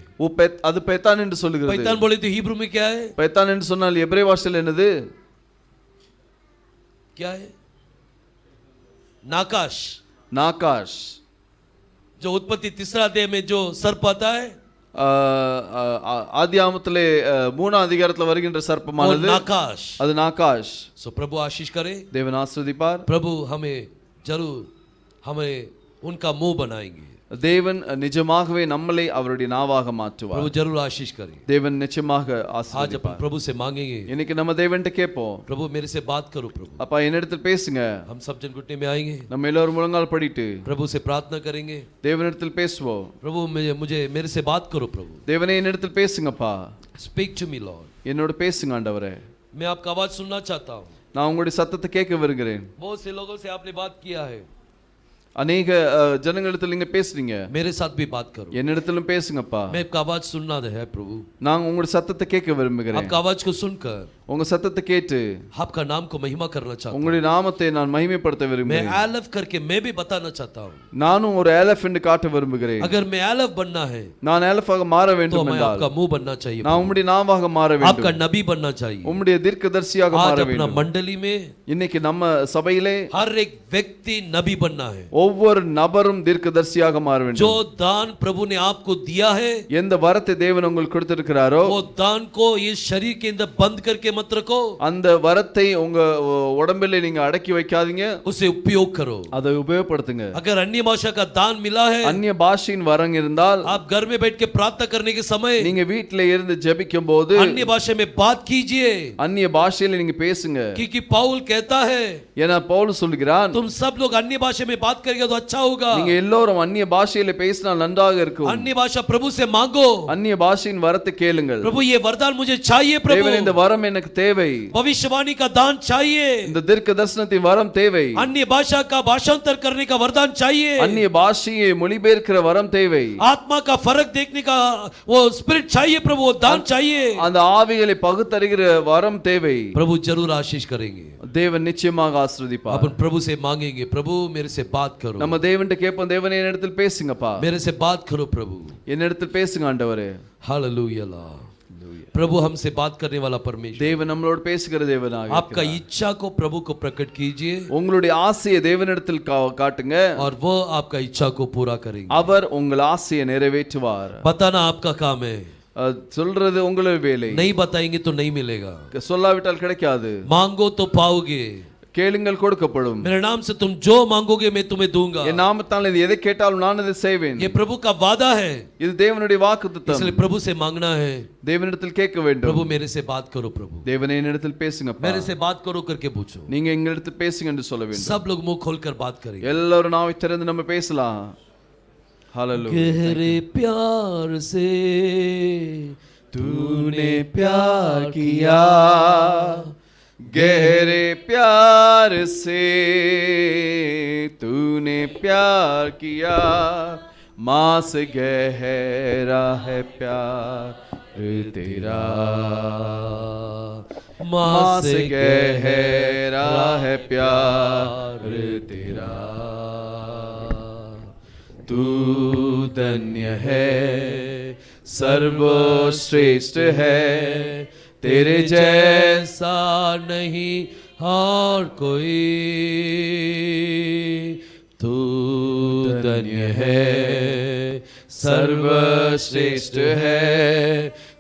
[SPEAKER 2] அது பேத்தான் என்று சொல்லுகிறது.
[SPEAKER 1] पैतान बोले तो हिब्रू में क्या है?
[SPEAKER 2] பேத்தான் என்று சொன்னால் எபிரேய பாஷையில் என்னது?
[SPEAKER 1] क्या है? नाकाश।
[SPEAKER 2] நாகாஷ்.
[SPEAKER 1] जो उत्पत्ति 3 अध्याय में जो सर्प आता है,
[SPEAKER 2] ஆதியாகமத்திலே 3 அதிகாரத்துல வருகின்ற
[SPEAKER 1] वो
[SPEAKER 2] சர்ப்பமானது
[SPEAKER 1] नाकाश।
[SPEAKER 2] அது நாகாஷ்.
[SPEAKER 1] सो प्रभु आशीष करे,
[SPEAKER 2] தேவன் ஆசீர்வதிப்பார்.
[SPEAKER 1] प्रभु हमें जरूर हमें उनका मुंह बनाएंगे।
[SPEAKER 2] தேவன் நிஜமாகவே நம்மளை அவருடைய நாவாக மாற்றுவார்.
[SPEAKER 1] प्रभु जरूर आशीष करे।
[SPEAKER 2] தேவன் நிச்சயமாக
[SPEAKER 1] आज अपन
[SPEAKER 2] ஆசீர்வதிப்பார்.
[SPEAKER 1] प्रभु से मांगेंगे,
[SPEAKER 2] இன்னைக்கு நம்ம தேவன்கிட்ட கேட்போம்,
[SPEAKER 1] प्रभु मेरे से बात करो प्रभु।
[SPEAKER 2] அப்பா என்னிடத்தில் பேசுங்க.
[SPEAKER 1] हम सब जन घुटने में आएंगे,
[SPEAKER 2] நம்ம எல்லாரும் முழங்கால் படிட்டு
[SPEAKER 1] प्रभु से प्रार्थना करेंगे,
[SPEAKER 2] தேவனிடத்தில் பேசுவோம்.
[SPEAKER 1] प्रभु मुझे मेरे से बात करो प्रभु।
[SPEAKER 2] தேவனே என்னிடத்தில் பேசுங்கப்பா,
[SPEAKER 1] स्पीक टू मी लॉर्ड।
[SPEAKER 2] என்னோட பேசுங்க ஆண்டவரே.
[SPEAKER 1] मैं आपका आवाज सुनना चाहता हूँ।
[SPEAKER 2] நான் உங்களுடைய சத்தத்தை கேட்க விரும்புகிறேன்.
[SPEAKER 1] बहुत से लोगों से आपने बात किया है,
[SPEAKER 2] அநேக ஜனங்களிடத்தில் நீங்க பேசுறீங்க,
[SPEAKER 1] मेरे साथ भी बात करो।
[SPEAKER 2] என்னிடத்திலும் பேசுங்கப்பா.
[SPEAKER 1] मैं आपका आवाज सुनना है प्रभु।
[SPEAKER 2] நான் உங்களுடைய சத்தத்தை கேட்க விரும்புகிறேன்.
[SPEAKER 1] आपका आवाज को सुनकर
[SPEAKER 2] உங்க சத்தத்தை கேட்டு
[SPEAKER 1] आपका नाम को महिमा करना चाहता हूँ।
[SPEAKER 2] உங்களுடைய நாமத்தை நான் மகிமைப்படுத்த
[SPEAKER 1] मैं
[SPEAKER 2] விரும்புகிறேன்.
[SPEAKER 1] एलफ करके मैं भी बताना चाहता हूँ।
[SPEAKER 2] நானும் ஒரு ஏலஃப் என்று காட்ட விரும்புகிறேன்.
[SPEAKER 1] अगर मैं एलफ बनना है
[SPEAKER 2] நான் ஏலஃபாக மாற
[SPEAKER 1] तो
[SPEAKER 2] வேண்டும்
[SPEAKER 1] मैं
[SPEAKER 2] என்றால்
[SPEAKER 1] आपका मुंह बनना चाहिए,
[SPEAKER 2] நான் உம்முடைய நாவாக மாற
[SPEAKER 1] आपका
[SPEAKER 2] வேண்டும்,
[SPEAKER 1] नबी बनना चाहिए।
[SPEAKER 2] உம்முடைய தீர்க்கதரிசியாக
[SPEAKER 1] आज
[SPEAKER 2] மாற
[SPEAKER 1] अपना
[SPEAKER 2] வேண்டும்.
[SPEAKER 1] मंडली में
[SPEAKER 2] இன்னைக்கு நம்ம சபையிலே
[SPEAKER 1] हर एक व्यक्ति नबी बनना है।
[SPEAKER 2] ஒவ்வொரு நபரும் தீர்க்கதரிசியாக மாற வேண்டும்.
[SPEAKER 1] जो दान प्रभु ने आपको दिया है,
[SPEAKER 2] எந்த வரத்தை தேவன் உங்களுக்கு கொடுத்திருக்கிறாரோ
[SPEAKER 1] वो दान को इस शरीर के अंदर बंद करके मत रखो,
[SPEAKER 2] அந்த வரத்தை உங்க உடம்பிலே நீங்க அடக்கி வைக்காதீங்க,
[SPEAKER 1] उसे उपयोग करो।
[SPEAKER 2] அதை உபயோகப்படுத்துங்க.
[SPEAKER 1] अगर अन्य भाषा का दान मिला है,
[SPEAKER 2] அந்நிய பாஷையின் வரம் இருந்தால்
[SPEAKER 1] आप घर में बैठ के प्रार्थना करने के समय
[SPEAKER 2] நீங்க வீட்டில இருந்து ஜெபிக்கும் போது
[SPEAKER 1] अन्य भाषा में बात कीजिए,
[SPEAKER 2] அந்நிய பாஷையில நீங்க பேசுங்க.
[SPEAKER 1] क्योंकि पौल कहता है
[SPEAKER 2] ஏன்னா பவுல் சொல்கிறான்,
[SPEAKER 1] तुम सब लोग अन्य भाषा में बात करेंगे तो अच्छा होगा।
[SPEAKER 2] நீங்க எல்லோரும் அந்நிய பாஷையில பேசினால் நன்றாக இருக்கும்.
[SPEAKER 1] अन्य भाषा प्रभु से मांगो,
[SPEAKER 2] அந்நிய பாஷையின் வரத்தை கேளுங்கள்.
[SPEAKER 1] प्रभु ये वरदान मुझे चाहिए प्रभु,
[SPEAKER 2] தேவனே இந்த வரம் எனக்கு தேவை,
[SPEAKER 1] भविष्यवाणी का दान चाहिए,
[SPEAKER 2] இந்த தீர்க்க தரிசனத்தின் வரம் தேவை,
[SPEAKER 1] अन्य भाषा का भाषांतर करने का वरदान चाहिए,
[SPEAKER 2] அந்நிய பாஷையை மொழிபெயர்க்கிற வரம் தேவை,
[SPEAKER 1] आत्मा का फर्क देखने का वो स्पिरिट चाहिए प्रभु, वो दान चाहिए।
[SPEAKER 2] அந்த ஆவிகளை பகுத்தறிகிற வரம் தேவை.
[SPEAKER 1] प्रभु जरूर आशीष करेंगे।
[SPEAKER 2] தேவன் நிச்சயமாக ஆசீர்வதிப்பார்.
[SPEAKER 1] अपन प्रभु से मांगेंगे, प्रभु मेरे से बात करो,
[SPEAKER 2] நம்ம தேவன்கிட்ட கேட்போம், தேவனே என்னிடத்தில் பேசுங்கப்பா,
[SPEAKER 1] मेरे से बात करो प्रभु।
[SPEAKER 2] என்னிடத்தில் பேசுங்க ஆண்டவரே.
[SPEAKER 1] Hallelujah Lord. प्रभु हमसे बात करने वाला परमेश्वर,
[SPEAKER 2] தேவன் நம்மளோடு பேசுகிற தேவனாக
[SPEAKER 1] आपका इच्छा को प्रभु को प्रकट कीजिए
[SPEAKER 2] உங்களுடைய ஆசையை தேவனிடத்தில் காட்டுங்க,
[SPEAKER 1] और वो आपका इच्छा को पूरा करेंगे।
[SPEAKER 2] அவர் உங்கள் ஆசையை நிறைவேற்றுவார்.
[SPEAKER 1] बताना आपका काम है,
[SPEAKER 2] சொல்றது உங்களுடைய வேலை.
[SPEAKER 1] नहीं बताएंगे तो नहीं मिलेगा।
[SPEAKER 2] சொல்லாவிட்டால் கிடைக்காது.
[SPEAKER 1] मांगो तो पाओगे,
[SPEAKER 2] கேளுங்கள் கொடுக்கப்படும்.
[SPEAKER 1] मेरे नाम से तुम जो मांगोगे मैं तुम्हें दूंगा।
[SPEAKER 2] என் நாமத்தால் இது எதை கேட்டாலும் நான் அதை செய்வேன்.
[SPEAKER 1] ये प्रभु का वादा है,
[SPEAKER 2] இது தேவனுடைய வாக்குத்தத்தம்.
[SPEAKER 1] इसलिए प्रभु से मांगना है।
[SPEAKER 2] தேவனிடத்தில் கேட்க வேண்டும்.
[SPEAKER 1] प्रभु मेरे से बात करो प्रभु,
[SPEAKER 2] தேவனே என்னிடத்தில் பேசுங்கப்பா,
[SPEAKER 1] मेरे से बात करो करके पूछो।
[SPEAKER 2] நீங்க எங்களிடத்தில் பேசுங்க என்று சொல்ல வேண்டும்.
[SPEAKER 1] सब लोग मुंह खोलकर बात करेंगे।
[SPEAKER 2] எல்லாரும் நாவை திறந்து நம்ம பேசலாம். हालेलुया।
[SPEAKER 1] गहरे प्यार से
[SPEAKER 2] तूने प्यार किया, गहरे प्यार से तूने प्यार किया, माँ से गहरा है प्यार तेरा, माँ से गहरा है प्यार तेरा, तू धन्य है सर्वश्रेष्ठ है, तेरे
[SPEAKER 1] जैसा नहीं और कोई, तू धन्य है सर्वश्रेष्ठ है,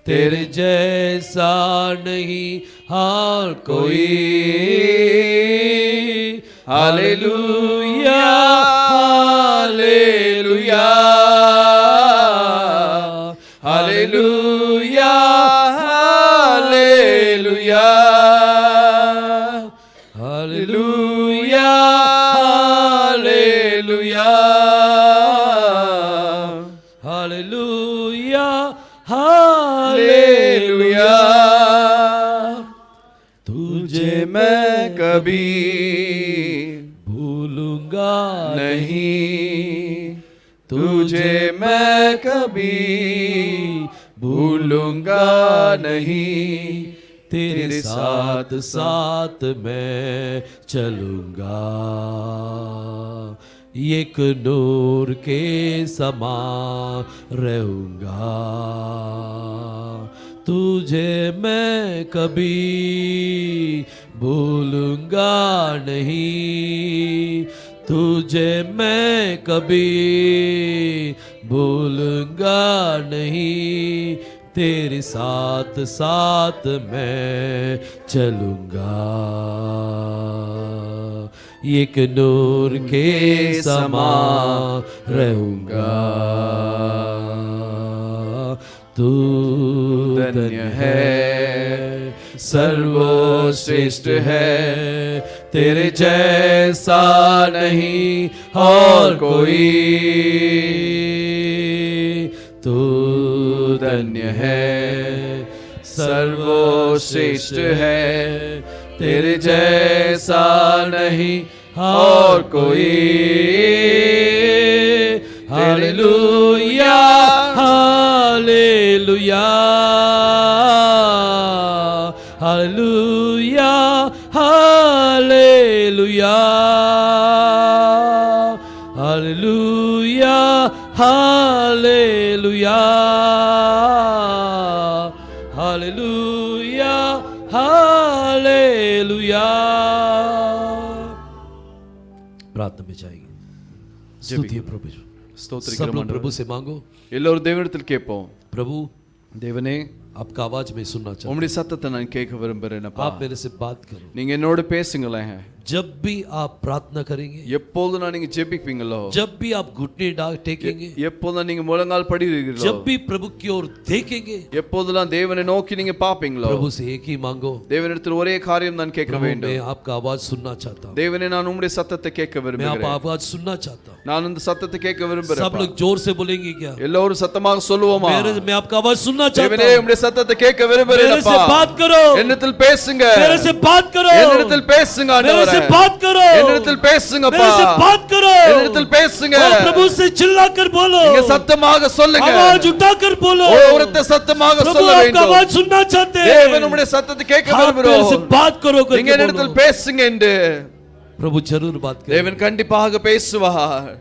[SPEAKER 1] तेरे जैसा नहीं और कोई। Hallelujah hallelujah hallelujah hallelujah hallelujah
[SPEAKER 2] तुझे मैं कभी
[SPEAKER 1] भूलूंगा
[SPEAKER 2] नहीं, तुझे मैं कभी भूलूंगा नहीं,
[SPEAKER 1] तेरे साथ साथ मैं चलूंगा, एक नूर के समान रहूंगा, तुझे मैं कभी भूलूंगा नहीं, तुझे मैं कभी भूलूंगा नहीं, तेरे साथ साथ मैं चलूंगा, एक नूर के समान रहूंगा, तू धन्य है सर्वश्रेष्ठ है, तेरे जैसा नहीं और कोई, तू धन्य है सर्वश्रेष्ठ है, तेरे जैसा नहीं और कोई, hallelujah hallelujah hallelujah hallelujah hallelujah hallelujah hallelujah hallelujah. प्रार्थना में जाएंगे। स्तुति प्रभु, सब लोग प्रभु से मांगो।
[SPEAKER 2] எல்லோரும் தேவனிடத்தில் கேட்போம்.
[SPEAKER 1] प्रभु
[SPEAKER 2] தேவனே,
[SPEAKER 1] आपका आवाज में सुनना चाहता हूं,
[SPEAKER 2] உம்முடைய சத்தத்தை நான் கேட்க விரும்புகிறேன் அப்பா.
[SPEAKER 1] आप मेरे से बात करो।
[SPEAKER 2] நீங்க என்னோட பேசுங்களேன்.
[SPEAKER 1] जब भी आप प्रार्थना करेंगे,
[SPEAKER 2] எப்பொழுது நான் நீங்க ஜெபிப்பீங்களோ,
[SPEAKER 1] जब भी आप घुटने टेकेंगे,
[SPEAKER 2] எப்பொழுது நீங்க முழங்கால் படிடுவீங்களோ,
[SPEAKER 1] जब भी प्रभु की ओर देखेंगे,
[SPEAKER 2] எப்பொழுதெல்லாம் தேவனை நோக்கி நீங்க பாப்பீங்களோ,
[SPEAKER 1] प्रभु से एक ही मांगो।
[SPEAKER 2] தேவனிடத்தில் ஒரே காரியம் நான் கேட்க வேண்டும்.
[SPEAKER 1] मैं आपका आवाज सुनना चाहता हूं,
[SPEAKER 2] தேவனே, நான் உம்முடைய சத்தத்தை கேட்க
[SPEAKER 1] मैं आपका
[SPEAKER 2] விரும்புகிறேன்.
[SPEAKER 1] आवाज सुनना चाहता हूं।
[SPEAKER 2] நான் இந்த சத்தத்தை கேட்க விரும்புகிறேன்.
[SPEAKER 1] सब लोग जोर से बोलेंगे क्या?
[SPEAKER 2] எல்லோரும் சத்தமாக சொல்லுவோமா?
[SPEAKER 1] मैं आपका आवाज सुनना चाहता
[SPEAKER 2] தேவனே,
[SPEAKER 1] हूं,
[SPEAKER 2] உம்முடைய சத்தத்தை கேட்க விரும்புகிறேன்
[SPEAKER 1] मेरे से
[SPEAKER 2] அப்பா.
[SPEAKER 1] बात करो,
[SPEAKER 2] என்னிடத்தில் பேசுங்க.
[SPEAKER 1] मेरे से बात करो,
[SPEAKER 2] என்னிடத்தில் பேசுங்க
[SPEAKER 1] मेरे
[SPEAKER 2] ஆண்டவரே.
[SPEAKER 1] से बात करो,
[SPEAKER 2] என்னிடத்தில் பேசுங்க
[SPEAKER 1] मेरे
[SPEAKER 2] அப்பா.
[SPEAKER 1] से बात करो,
[SPEAKER 2] என்னிடத்தில் பேசுங்க.
[SPEAKER 1] और प्रभु से चिल्लाकर बोलो,
[SPEAKER 2] நீங்க சத்தமாக சொல்லுங்க.
[SPEAKER 1] आवाज उठाकर बोलो,
[SPEAKER 2] ஒருத்த சத்தமாக
[SPEAKER 1] प्रभु
[SPEAKER 2] சொல்ல
[SPEAKER 1] आपका
[SPEAKER 2] வேண்டும்.
[SPEAKER 1] आवाज सुनना चाहते हैं,
[SPEAKER 2] தேவன் உம்முடைய சத்தத்தை கேட்க
[SPEAKER 1] आप मेरे से
[SPEAKER 2] விரும்புகிறோம்.
[SPEAKER 1] बात करो
[SPEAKER 2] நீங்க
[SPEAKER 1] करके
[SPEAKER 2] என்னிடத்தில்
[SPEAKER 1] बोलो।
[SPEAKER 2] பேசுங்க என்று
[SPEAKER 1] प्रभु जरूर बात करें।
[SPEAKER 2] தேவன் கண்டிப்பாக பேசுவார்.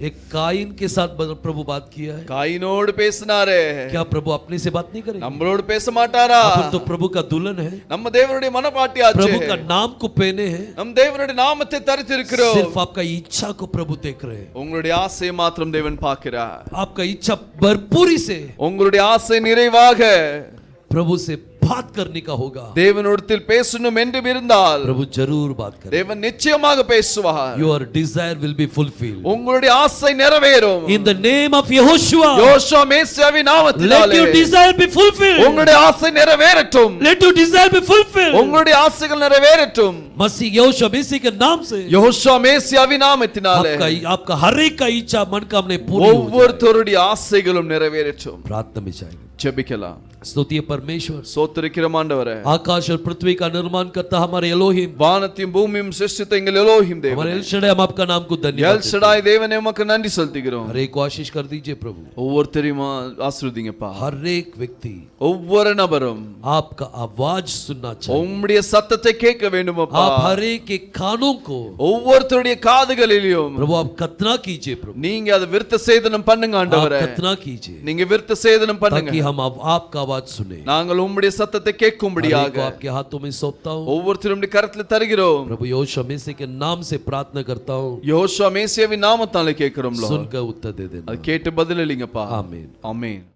[SPEAKER 1] एक काइन के साथ प्रभु बात किया है,
[SPEAKER 2] காயினோடு பேசினாரே,
[SPEAKER 1] क्या प्रभु अपने से बात नहीं करेंगे?
[SPEAKER 2] நம்மளோடு பேச மாட்டாரா?
[SPEAKER 1] अपन तो प्रभु का दुल्हन है,
[SPEAKER 2] நம்ம தேவனுடைய மனவாட்டியாச்சே.
[SPEAKER 1] प्रभु का नाम को पहने हैं,
[SPEAKER 2] நம் தேவனுடைய நாமத்தை தரித்திருக்கிறோம்.
[SPEAKER 1] सिर्फ आपका इच्छा को प्रभु देख रहे हैं,
[SPEAKER 2] உங்களுடைய ஆசையை மாத்திரம் தேவன் பார்க்கிறார்.
[SPEAKER 1] आपका इच्छा भरपूरी से
[SPEAKER 2] உங்களுடைய ஆசை நிறைவாக
[SPEAKER 1] प्रभु से बात करने का होगा।
[SPEAKER 2] தேவனிடத்தில் பேசணும் என்று இருந்தால்
[SPEAKER 1] प्रभु जरूर बात करें,
[SPEAKER 2] தேவன் நிச்சயமாக பேசுவார்.
[SPEAKER 1] your desire will be fulfilled
[SPEAKER 2] உங்களுடைய ஆசை நிறைவேறும்.
[SPEAKER 1] in the name of Yehoshua.
[SPEAKER 2] Joshua மேசியாவின்
[SPEAKER 1] Let
[SPEAKER 2] நாமத்தினாலே
[SPEAKER 1] your desire be fulfilled,
[SPEAKER 2] உங்களுடைய ஆசை நிறைவேறட்டும்.
[SPEAKER 1] let your desire be fulfilled,
[SPEAKER 2] உங்களுடைய ஆசைகள் நிறைவேறட்டும்.
[SPEAKER 1] मसीह यहोशू मसीह के नाम से
[SPEAKER 2] யோசுவா மேசியாவின் நாமத்தினாலே
[SPEAKER 1] आपका हर एक का इच्छा मनोकामना पूरी हो जाए।
[SPEAKER 2] ஒவ்வொருத்தருடைய ஆசைகளும் நிறைவேறட்டும்.
[SPEAKER 1] प्रार्थना में जाएंगे।
[SPEAKER 2] ஜெபிக்கலாம்.
[SPEAKER 1] स्तुति परमेश्वर,
[SPEAKER 2] சோத்திருக்கிறோம் ஆண்டவரே.
[SPEAKER 1] आकाश और पृथ्वी का निर्माण करता हमारे एलोहिम,
[SPEAKER 2] வானத்தையும் பூமியும் சிருஷ்டித்த எங்கள் எலோஹிம்
[SPEAKER 1] हमारे
[SPEAKER 2] தேவனே,
[SPEAKER 1] एल शडाई, हम आपका नाम को धन्यवाद
[SPEAKER 2] எல்
[SPEAKER 1] देते हैं।
[SPEAKER 2] ஷடாய் தேவனே, உமக்கு நன்றி செலுத்துகிறோம்.
[SPEAKER 1] हर एक को आशीष कर दीजिए प्रभु,
[SPEAKER 2] ஒவ்வொருத்தரையும் ஆசீர்வதிங்கப்பா.
[SPEAKER 1] हर एक व्यक्ति
[SPEAKER 2] ஒவ்வொரு நபரும்
[SPEAKER 1] आपका आवाज सुनना चाहिए,
[SPEAKER 2] உம்முடைய சத்தத்தை கேட்க வேண்டும் அப்பா.
[SPEAKER 1] आप हर एक के कानों को
[SPEAKER 2] ஒவ்வொருத்தருடைய காதுகளிலும்
[SPEAKER 1] प्रभु आप कतना कीजिए प्रभु,
[SPEAKER 2] நீங்க அதை விருத்த சேதனம் பண்ணுங்க
[SPEAKER 1] आप
[SPEAKER 2] ஆண்டவரே.
[SPEAKER 1] कतना कीजिए
[SPEAKER 2] நீங்க விருத்த சேதனம் பண்ணுங்க,
[SPEAKER 1] ताकि हम आपका आवाज सुने।
[SPEAKER 2] நாங்கள் உம்முடைய சத்தத்தை
[SPEAKER 1] हर एक
[SPEAKER 2] கேட்கும்படியாக
[SPEAKER 1] को आपके हाथों में सौंपता हूँ,
[SPEAKER 2] ஒவ்வொருத்தரும் கரத்துல தருகிறோம்.
[SPEAKER 1] प्रभु यहोशू मसीह के नाम से प्रार्थना करता हूँ,
[SPEAKER 2] யோசுவா மேசியாவின் நாமத்தாலே கேட்கிறோம்.
[SPEAKER 1] सुनकर उत्तर दे देना।
[SPEAKER 2] அது கேட்டு பதிலளிங்கப்பா.
[SPEAKER 1] आमीन।
[SPEAKER 2] ஆமென்.